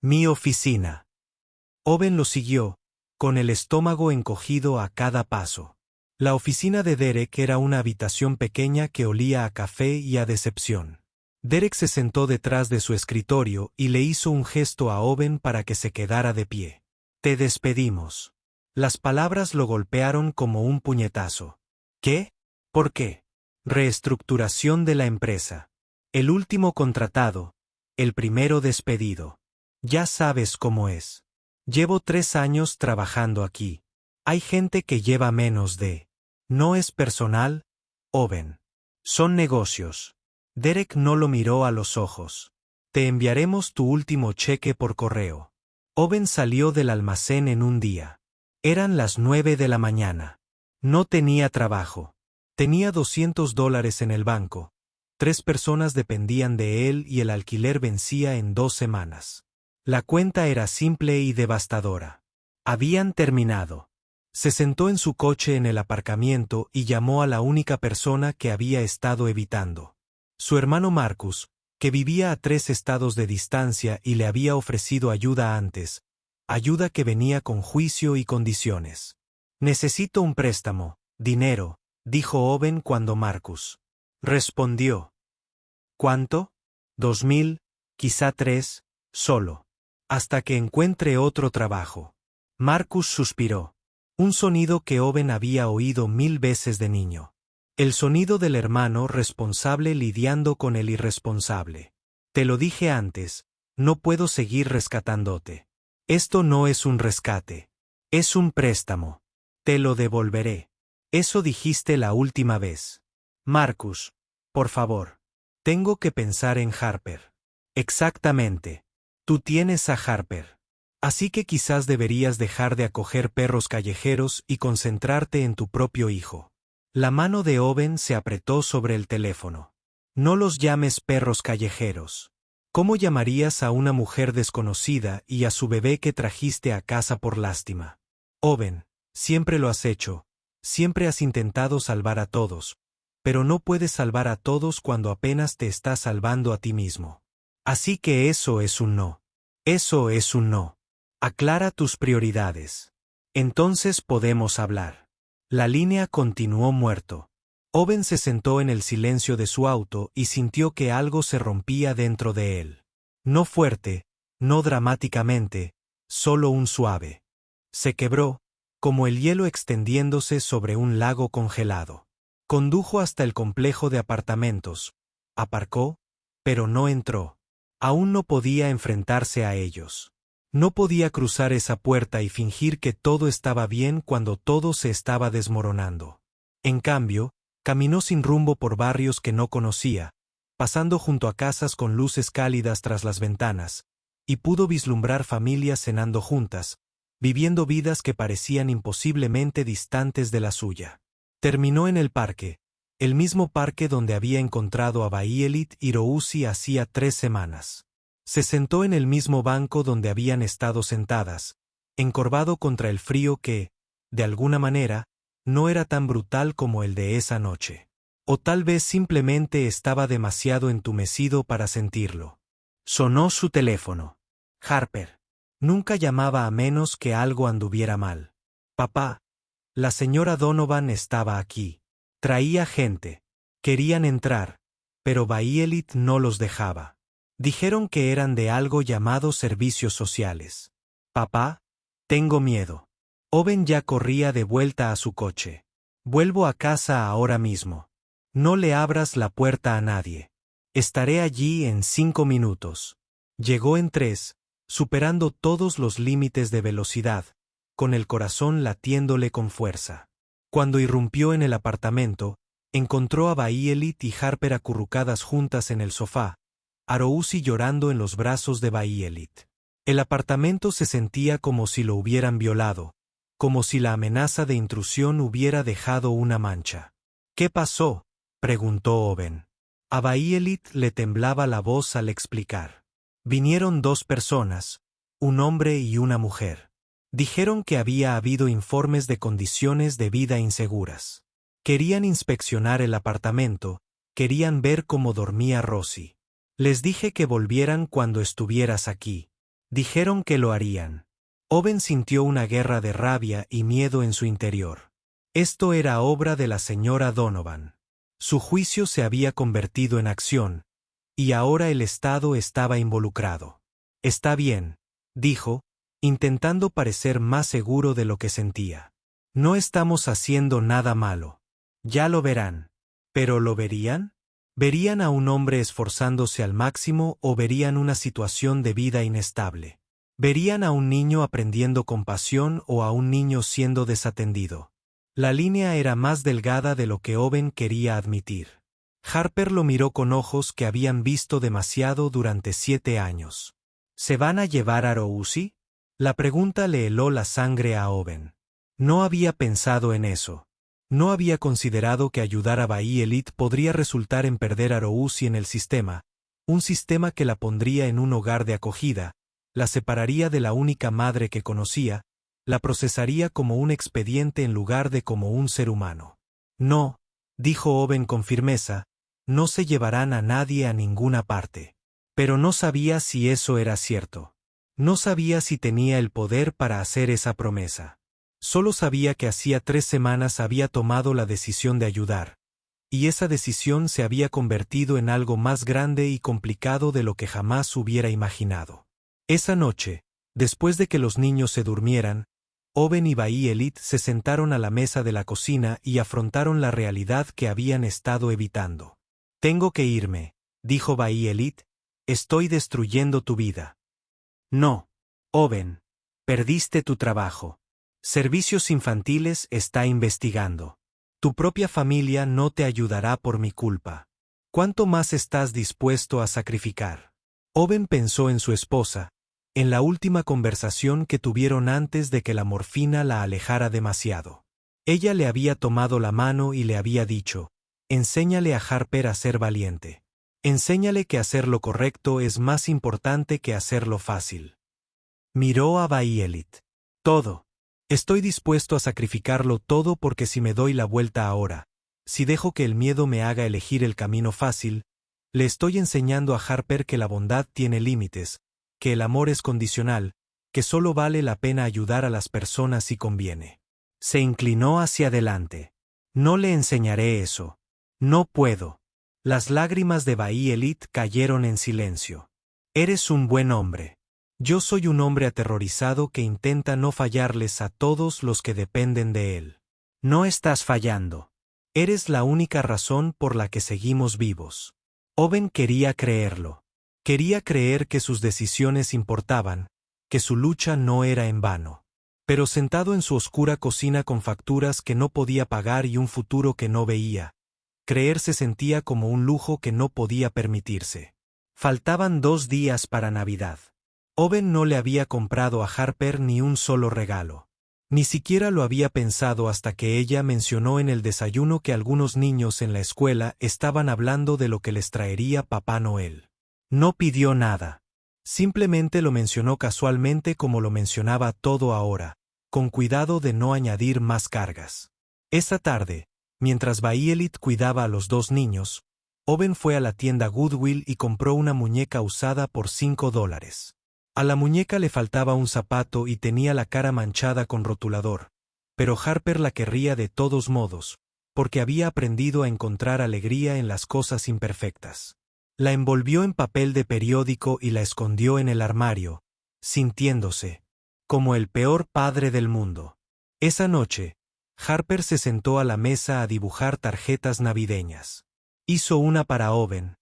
«Mi oficina». Owen lo siguió, con el estómago encogido a cada paso. La oficina de Derek era una habitación pequeña que olía a café y a decepción. Derek se sentó detrás de su escritorio y le hizo un gesto a Owen para que se quedara de pie. «Te despedimos». Las palabras lo golpearon como un puñetazo. «¿Qué? ¿Por qué?» «Reestructuración de la empresa. El último contratado, el primero despedido. Ya sabes cómo es. Llevo 3 años trabajando aquí. Hay gente que lleva menos de. No es personal, Owen. Son negocios». Derek no lo miró a los ojos. «Te enviaremos tu último cheque por correo». Owen salió del almacén en un día. Eran las 9 de la mañana. No tenía trabajo. Tenía $200 en el banco. 3 personas dependían de él y el alquiler vencía en 2 semanas. La cuenta era simple y devastadora. Habían terminado. Se sentó en su coche en el aparcamiento y llamó a la única persona que había estado evitando. Su hermano Marcus, que vivía a 3 estados de distancia y le había ofrecido ayuda antes, ayuda que venía con juicio y condiciones. «Necesito un préstamo, dinero», dijo Owen cuando Marcus respondió. «¿Cuánto? 2,000, quizá 3, solo. Hasta que encuentre otro trabajo». Marcus suspiró. Un sonido que Owen había oído 1000 veces de niño. El sonido del hermano responsable lidiando con el irresponsable. «Te lo dije antes, no puedo seguir rescatándote. Esto no es un rescate. Es un préstamo. Te lo devolveré. Eso dijiste la última vez. Marcus, por favor. Tengo que pensar en Harper. Exactamente. Tú tienes a Harper. Así que quizás deberías dejar de acoger perros callejeros y concentrarte en tu propio hijo. La mano de Owen se apretó sobre el teléfono. No los llames perros callejeros. ¿Cómo llamarías a una mujer desconocida y a su bebé que trajiste a casa por lástima? Owen, siempre lo has hecho. Siempre has intentado salvar a todos. Pero no puedes salvar a todos cuando apenas te estás salvando a ti mismo. Así que eso es un no. Eso es un no. Aclara tus prioridades. Entonces podemos hablar. La línea continuó muerto. Owen se sentó en el silencio de su auto y sintió que algo se rompía dentro de él. No fuerte, no dramáticamente, solo un suave. Se quebró, como el hielo extendiéndose sobre un lago congelado. Condujo hasta el complejo de apartamentos. Aparcó, pero no entró. Aún no podía enfrentarse a ellos. No podía cruzar esa puerta y fingir que todo estaba bien cuando todo se estaba desmoronando. En cambio, caminó sin rumbo por barrios que no conocía, pasando junto a casas con luces cálidas tras las ventanas, y pudo vislumbrar familias cenando juntas, viviendo vidas que parecían imposiblemente distantes de la suya. Terminó en el parque, el mismo parque donde había encontrado a Bayelit y Rousi hacía 3 semanas. Se sentó en el mismo banco donde habían estado sentadas, encorvado contra el frío que, de alguna manera, no era tan brutal como el de esa noche. O tal vez simplemente estaba demasiado entumecido para sentirlo. Sonó su teléfono. Harper. Nunca llamaba a menos que algo anduviera mal. Papá. La señora Donovan estaba aquí. Traía gente. Querían entrar, pero Bayelit no los dejaba. Dijeron que eran de algo llamado servicios sociales. Papá, tengo miedo. Owen ya corría de vuelta a su coche. Vuelvo a casa ahora mismo. No le abras la puerta a nadie. Estaré allí en 5 minutos. Llegó en 3, superando todos los límites de velocidad, con el corazón latiéndole con fuerza. Cuando irrumpió en el apartamento, encontró a Bayelit y Harper acurrucadas juntas en el sofá, a Rousi llorando en los brazos de Bayelit. El apartamento se sentía como si lo hubieran violado, como si la amenaza de intrusión hubiera dejado una mancha. ¿Qué pasó?, preguntó Owen. A Bayelit le temblaba la voz al explicar. Vinieron 2 personas, un hombre y una mujer. Dijeron que había habido informes de condiciones de vida inseguras. Querían inspeccionar el apartamento, querían ver cómo dormía Rosie. Les dije que volvieran cuando estuvieras aquí. Dijeron que lo harían. Owen sintió una guerra de rabia y miedo en su interior. Esto era obra de la señora Donovan. Su juicio se había convertido en acción, y ahora el Estado estaba involucrado. Está bien, dijo, intentando parecer más seguro de lo que sentía. No estamos haciendo nada malo. Ya lo verán. ¿Pero lo verían? ¿Verían a un hombre esforzándose al máximo o verían una situación de vida inestable? ¿Verían a un niño aprendiendo compasión o a un niño siendo desatendido? La línea era más delgada de lo que Owen quería admitir. Harper lo miró con ojos que habían visto demasiado durante 7 años. ¿Se van a llevar a Rousi? La pregunta le heló la sangre a Owen. No había pensado en eso. No había considerado que ayudar a Bayelit podría resultar en perder a Rousi en el sistema, un sistema que la pondría en un hogar de acogida, la separaría de la única madre que conocía, la procesaría como un expediente en lugar de como un ser humano. No, dijo Owen con firmeza, no se llevarán a nadie a ninguna parte. Pero no sabía si eso era cierto. No sabía si tenía el poder para hacer esa promesa. Solo sabía que hacía 3 semanas había tomado la decisión de ayudar, y esa decisión se había convertido en algo más grande y complicado de lo que jamás hubiera imaginado. Esa noche, después de que los niños se durmieran, Owen y Bayelit se sentaron a la mesa de la cocina y afrontaron la realidad que habían estado evitando. Tengo que irme, dijo Bayelit, estoy destruyendo tu vida. No, Owen, perdiste tu trabajo. Servicios Infantiles está investigando. Tu propia familia no te ayudará por mi culpa. ¿Cuánto más estás dispuesto a sacrificar? Owen pensó en su esposa, en la última conversación que tuvieron antes de que la morfina la alejara demasiado. Ella le había tomado la mano y le había dicho: enséñale a Harper a ser valiente. Enséñale que hacer lo correcto es más importante que hacerlo fácil. Miró a Violet. Todo. Estoy dispuesto a sacrificarlo todo porque si me doy la vuelta ahora, si dejo que el miedo me haga elegir el camino fácil, le estoy enseñando a Harper que la bondad tiene límites, que el amor es condicional, que solo vale la pena ayudar a las personas si conviene. Se inclinó hacia adelante. No le enseñaré eso. No puedo. Las lágrimas de Violet cayeron en silencio. Eres un buen hombre. Yo soy un hombre aterrorizado que intenta no fallarles a todos los que dependen de él. No estás fallando. Eres la única razón por la que seguimos vivos. Owen quería creerlo. Quería creer que sus decisiones importaban, que su lucha no era en vano. Pero sentado en su oscura cocina con facturas que no podía pagar y un futuro que no veía, creer se sentía como un lujo que no podía permitirse. Faltaban 2 días para Navidad. Owen no le había comprado a Harper ni un solo regalo. Ni siquiera lo había pensado hasta que ella mencionó en el desayuno que algunos niños en la escuela estaban hablando de lo que les traería Papá Noel. No pidió nada. Simplemente lo mencionó casualmente como lo mencionaba todo ahora, con cuidado de no añadir más cargas. Esa tarde, mientras Violet cuidaba a los 2 niños, Owen fue a la tienda Goodwill y compró una muñeca usada por $5. A la muñeca le faltaba un zapato y tenía la cara manchada con rotulador, pero Harper la querría de todos modos, porque había aprendido a encontrar alegría en las cosas imperfectas. La envolvió en papel de periódico y la escondió en el armario, sintiéndose como el peor padre del mundo. Esa noche, Harper se sentó a la mesa a dibujar tarjetas navideñas. Hizo una para Owen,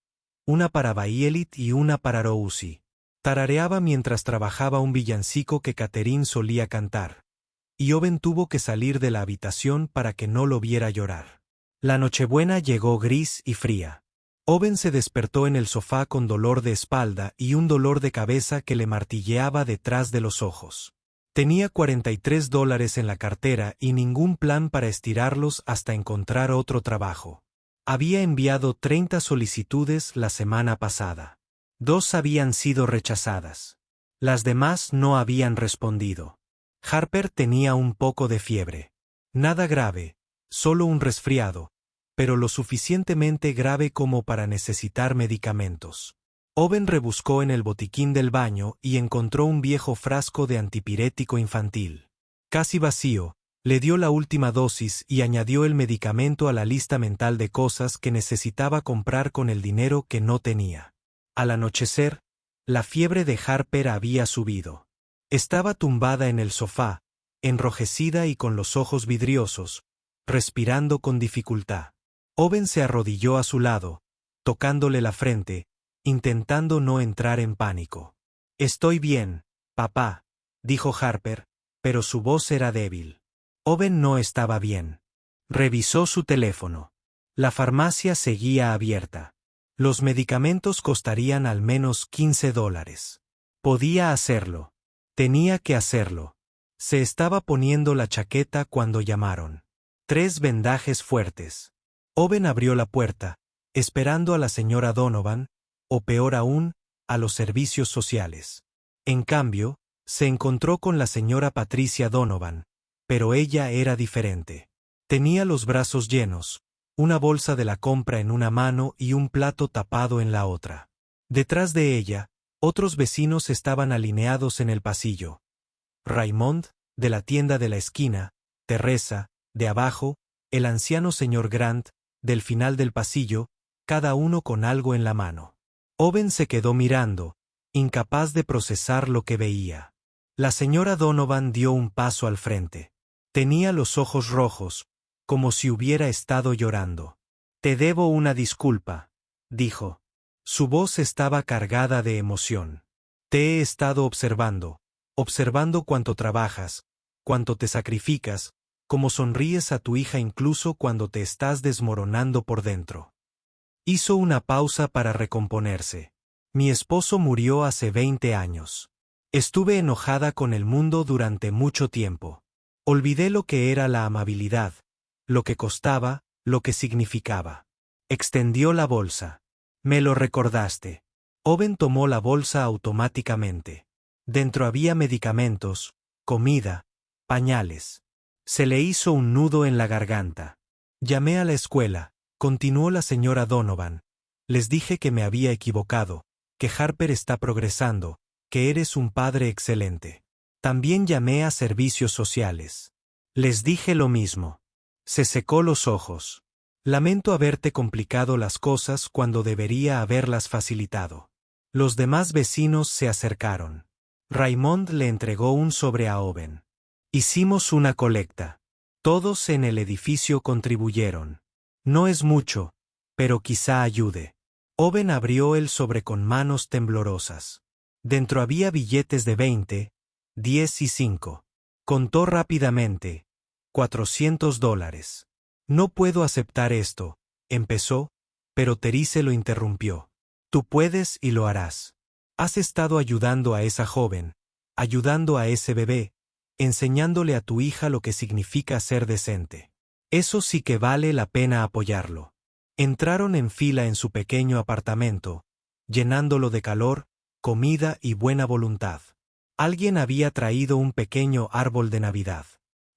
una para Violet y una para Rosie. Tarareaba mientras trabajaba un villancico que Catherine solía cantar, y Owen tuvo que salir de la habitación para que no lo viera llorar. La Nochebuena llegó gris y fría. Owen se despertó en el sofá con dolor de espalda y un dolor de cabeza que le martilleaba detrás de los ojos. Tenía $43 en la cartera y ningún plan para estirarlos hasta encontrar otro trabajo. Había enviado 30 solicitudes la semana pasada. 2 habían sido rechazadas. Las demás no habían respondido. Harper tenía un poco de fiebre. Nada grave, solo un resfriado, pero lo suficientemente grave como para necesitar medicamentos. Owen rebuscó en el botiquín del baño y encontró un viejo frasco de antipirético infantil. Casi vacío, le dio la última dosis y añadió el medicamento a la lista mental de cosas que necesitaba comprar con el dinero que no tenía. Al anochecer, la fiebre de Harper había subido. Estaba tumbada en el sofá, enrojecida y con los ojos vidriosos, respirando con dificultad. Owen se arrodilló a su lado, tocándole la frente, intentando no entrar en pánico. «Estoy bien, papá», dijo Harper, pero su voz era débil. Owen no estaba bien. Revisó su teléfono. La farmacia seguía abierta. Los medicamentos costarían al menos $15. Podía hacerlo. Tenía que hacerlo. Se estaba poniendo la chaqueta cuando llamaron. 3 vendajes fuertes. Owen abrió la puerta, esperando a la señora Donovan, o peor aún, a los servicios sociales. En cambio, se encontró con la señora Patricia Donovan, pero ella era diferente. Tenía los brazos llenos, una bolsa de la compra en una mano y un plato tapado en la otra. Detrás de ella, otros vecinos estaban alineados en el pasillo. Raymond, de la tienda de la esquina, Teresa, de abajo, el anciano señor Grant, del final del pasillo, cada uno con algo en la mano. Owen se quedó mirando, incapaz de procesar lo que veía. La señora Donovan dio un paso al frente. Tenía los ojos rojos, como si hubiera estado llorando. «Te debo una disculpa», dijo. Su voz estaba cargada de emoción. «Te he estado observando cuánto trabajas, cuánto te sacrificas, cómo sonríes a tu hija incluso cuando te estás desmoronando por dentro. Hizo una pausa para recomponerse. Mi esposo murió hace 20 años. Estuve enojada con el mundo durante mucho tiempo. Olvidé lo que era la amabilidad, lo que costaba, lo que significaba. Extendió la bolsa. Me lo recordaste. Owen tomó la bolsa automáticamente. Dentro había medicamentos, comida, pañales. Se le hizo un nudo en la garganta. Llamé a la escuela, continuó la señora Donovan. Les dije que me había equivocado, que Harper está progresando, que eres un padre excelente. También llamé a servicios sociales. Les dije lo mismo. Se secó los ojos. Lamento haberte complicado las cosas cuando debería haberlas facilitado. Los demás vecinos se acercaron. Raymond le entregó un sobre a Owen. Hicimos una colecta. Todos en el edificio contribuyeron. No es mucho, pero quizá ayude. Owen abrió el sobre con manos temblorosas. Dentro había billetes de 20, 10 y 5. Contó rápidamente. $400. No puedo aceptar esto, empezó, pero Therese lo interrumpió. Tú puedes y lo harás. Has estado ayudando a esa joven, ayudando a ese bebé, enseñándole a tu hija lo que significa ser decente. Eso sí que vale la pena apoyarlo. Entraron en fila en su pequeño apartamento, llenándolo de calor, comida y buena voluntad. Alguien había traído un pequeño árbol de Navidad.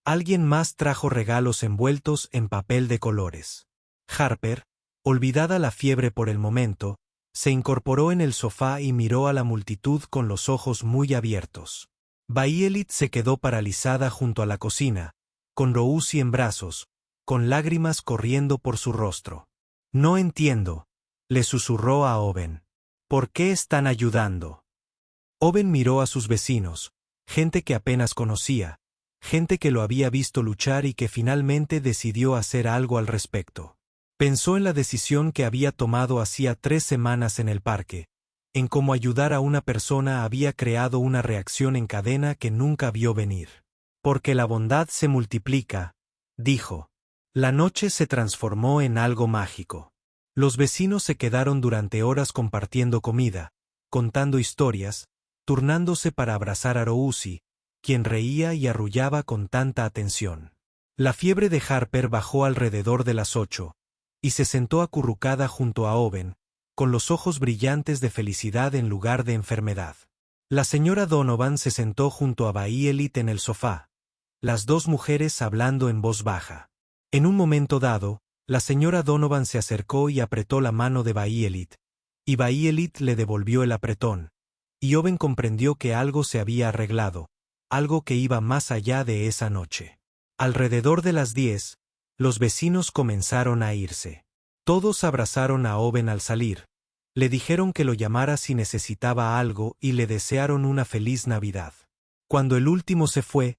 Alguien más trajo regalos envueltos en papel de colores. Harper, olvidada la fiebre por el momento, se incorporó en el sofá y miró a la multitud con los ojos muy abiertos. Violet se quedó paralizada junto a la cocina, con Rosie en brazos, con lágrimas corriendo por su rostro. No entiendo, le susurró a Owen. ¿Por qué están ayudando? Owen miró a sus vecinos, gente que apenas conocía, gente que lo había visto luchar y que finalmente decidió hacer algo al respecto. Pensó en la decisión que había tomado hacía 3 semanas en el parque, en cómo ayudar a una persona había creado una reacción en cadena que nunca vio venir. Porque la bondad se multiplica, dijo. La noche se transformó en algo mágico. Los vecinos se quedaron durante horas compartiendo comida, contando historias, turnándose para abrazar a Rosie, quien reía y arrullaba con tanta atención. La fiebre de Harper bajó alrededor de las 8, y se sentó acurrucada junto a Owen, con los ojos brillantes de felicidad en lugar de enfermedad. La señora Donovan se sentó junto a Violet en el sofá, las dos mujeres hablando en voz baja. En un momento dado, la señora Donovan se acercó y apretó la mano de Violet, y Violet le devolvió el apretón, y Owen comprendió que algo se había arreglado, algo que iba más allá de esa noche. Alrededor de las 10, los vecinos comenzaron a irse. Todos abrazaron a Owen al salir, le dijeron que lo llamara si necesitaba algo y le desearon una feliz Navidad. Cuando el último se fue,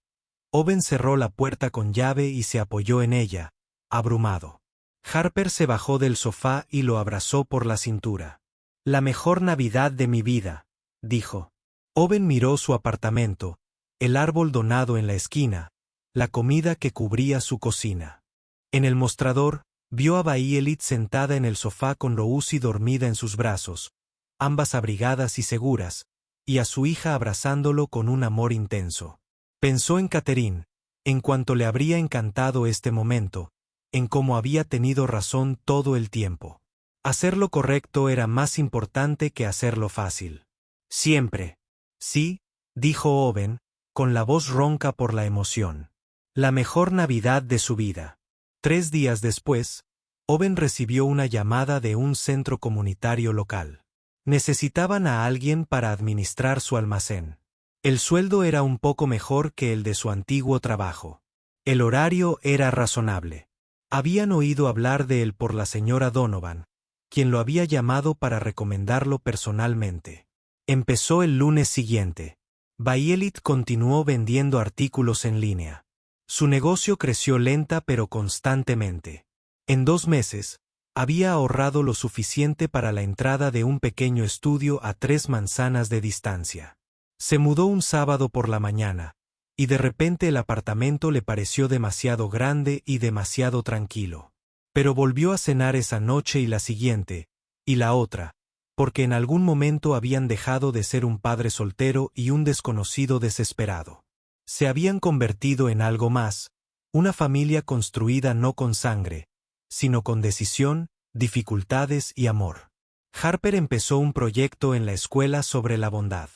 Owen cerró la puerta con llave y se apoyó en ella, abrumado. Harper se bajó del sofá y lo abrazó por la cintura. La mejor Navidad de mi vida, dijo. Owen miró su apartamento, el árbol donado en la esquina, la comida que cubría su cocina. En el mostrador, vio a Violet sentada en el sofá con Rosie dormida en sus brazos, ambas abrigadas y seguras, y a su hija abrazándolo con un amor intenso. Pensó en Catherine, en cuanto le habría encantado este momento, en cómo había tenido razón todo el tiempo. Hacer lo correcto era más importante que hacerlo fácil. Siempre. Sí, dijo Owen, con la voz ronca por la emoción. La mejor Navidad de su vida. 3 días después, Owen recibió una llamada de un centro comunitario local. Necesitaban a alguien para administrar su almacén. El sueldo era un poco mejor que el de su antiguo trabajo. El horario era razonable. Habían oído hablar de él por la señora Donovan, quien lo había llamado para recomendarlo personalmente. Empezó el lunes siguiente. Violet continuó vendiendo artículos en línea. Su negocio creció lenta pero constantemente. En 2 meses, había ahorrado lo suficiente para la entrada de un pequeño estudio a 3 manzanas de distancia. Se mudó un sábado por la mañana, y de repente el apartamento le pareció demasiado grande y demasiado tranquilo. Pero volvió a cenar esa noche y la siguiente, y la otra, porque en algún momento habían dejado de ser un padre soltero y un desconocido desesperado. Se habían convertido en algo más, una familia construida no con sangre, sino con decisión, dificultades y amor. Harper empezó un proyecto en la escuela sobre la bondad.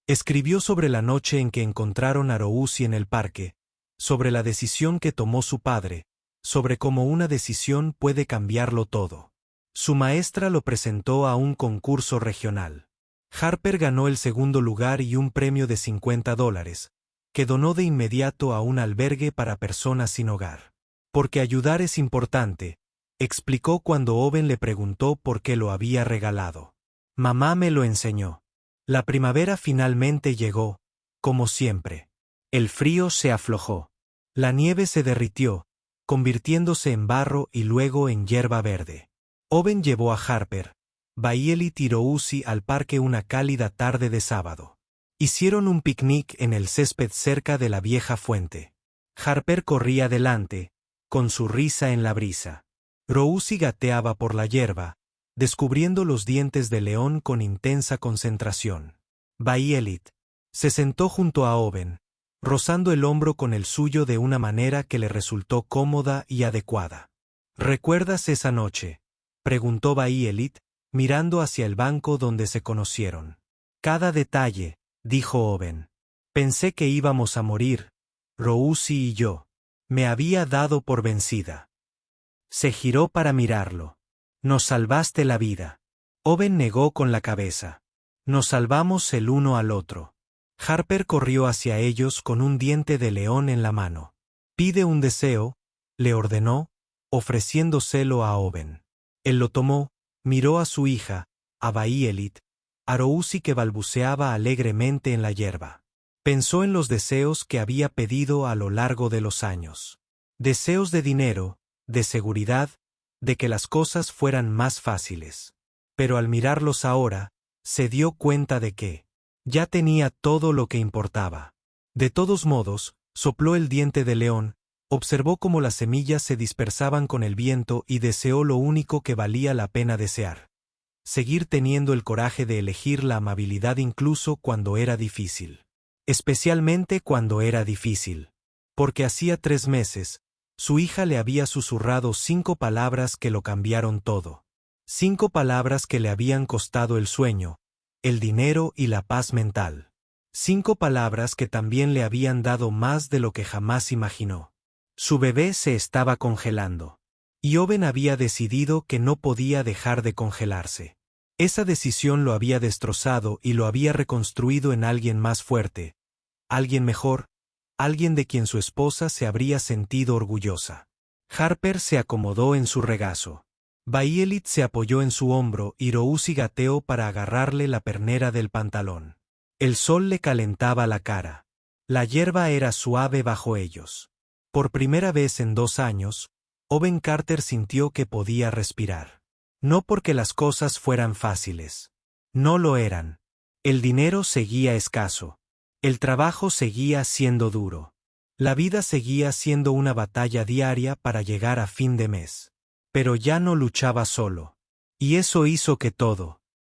Escribió sobre la noche en que encontraron a Rousi en el parque, sobre la decisión que tomó su padre, sobre cómo una decisión puede cambiarlo todo. Su maestra lo presentó a un concurso regional. Harper ganó el segundo lugar y un premio de $50, que donó de inmediato a un albergue para personas sin hogar. Porque ayudar es importante, explicó cuando Owen le preguntó por qué lo había regalado. Mamá me lo enseñó. La primavera finalmente llegó, como siempre. El frío se aflojó. La nieve se derritió, convirtiéndose en barro y luego en hierba verde. Owen llevó a Harper, Baielit y Rousi al parque una cálida tarde de sábado. Hicieron un picnic en el césped cerca de la vieja fuente. Harper corría delante, con su risa en la brisa. Rousi gateaba por la hierba, descubriendo los dientes de león con intensa concentración. Baielit se sentó junto a Owen, rozando el hombro con el suyo de una manera que le resultó cómoda y adecuada. ¿Recuerdas esa noche?, preguntó Baielit, mirando hacia el banco donde se conocieron. Cada detalle, dijo Owen. Pensé que íbamos a morir, Rousi y yo. Me había dado por vencida. Se giró para mirarlo. Nos salvaste la vida. Owen negó con la cabeza. Nos salvamos el uno al otro. Harper corrió hacia ellos con un diente de león en la mano. Pide un deseo, le ordenó, ofreciéndoselo a Owen. Él lo tomó, miró a su hija, a Baielit, a Rousi que balbuceaba alegremente en la hierba. Pensó en los deseos que había pedido a lo largo de los años. Deseos de dinero, de seguridad, de que las cosas fueran más fáciles. Pero al mirarlos ahora, se dio cuenta de que ya tenía todo lo que importaba. De todos modos, sopló el diente de león, observó cómo las semillas se dispersaban con el viento y deseó lo único que valía la pena desear: seguir teniendo el coraje de elegir la amabilidad incluso cuando era difícil. Especialmente cuando era difícil. Porque hacía 3 meses, su hija le había susurrado 5 palabras que lo cambiaron todo. 5 palabras que le habían costado el sueño, el dinero y la paz mental. 5 palabras que también le habían dado más de lo que jamás imaginó. Su bebé se estaba congelando. Y Owen había decidido que no podía dejar de congelarse. Esa decisión lo había destrozado y lo había reconstruido en alguien más fuerte, alguien mejor, alguien de quien su esposa se habría sentido orgullosa. Harper se acomodó en su regazo. Baielit se apoyó en su hombro y Rousi gateó para agarrarle la pernera del pantalón. El sol le calentaba la cara. La hierba era suave bajo ellos. Por primera vez en 2 años, Owen Carter sintió que podía respirar. No porque las cosas fueran fáciles. No lo eran. El dinero seguía escaso. El trabajo seguía siendo duro. La vida seguía siendo una batalla diaria para llegar a fin de mes. Pero ya no luchaba solo. Y eso hizo que todo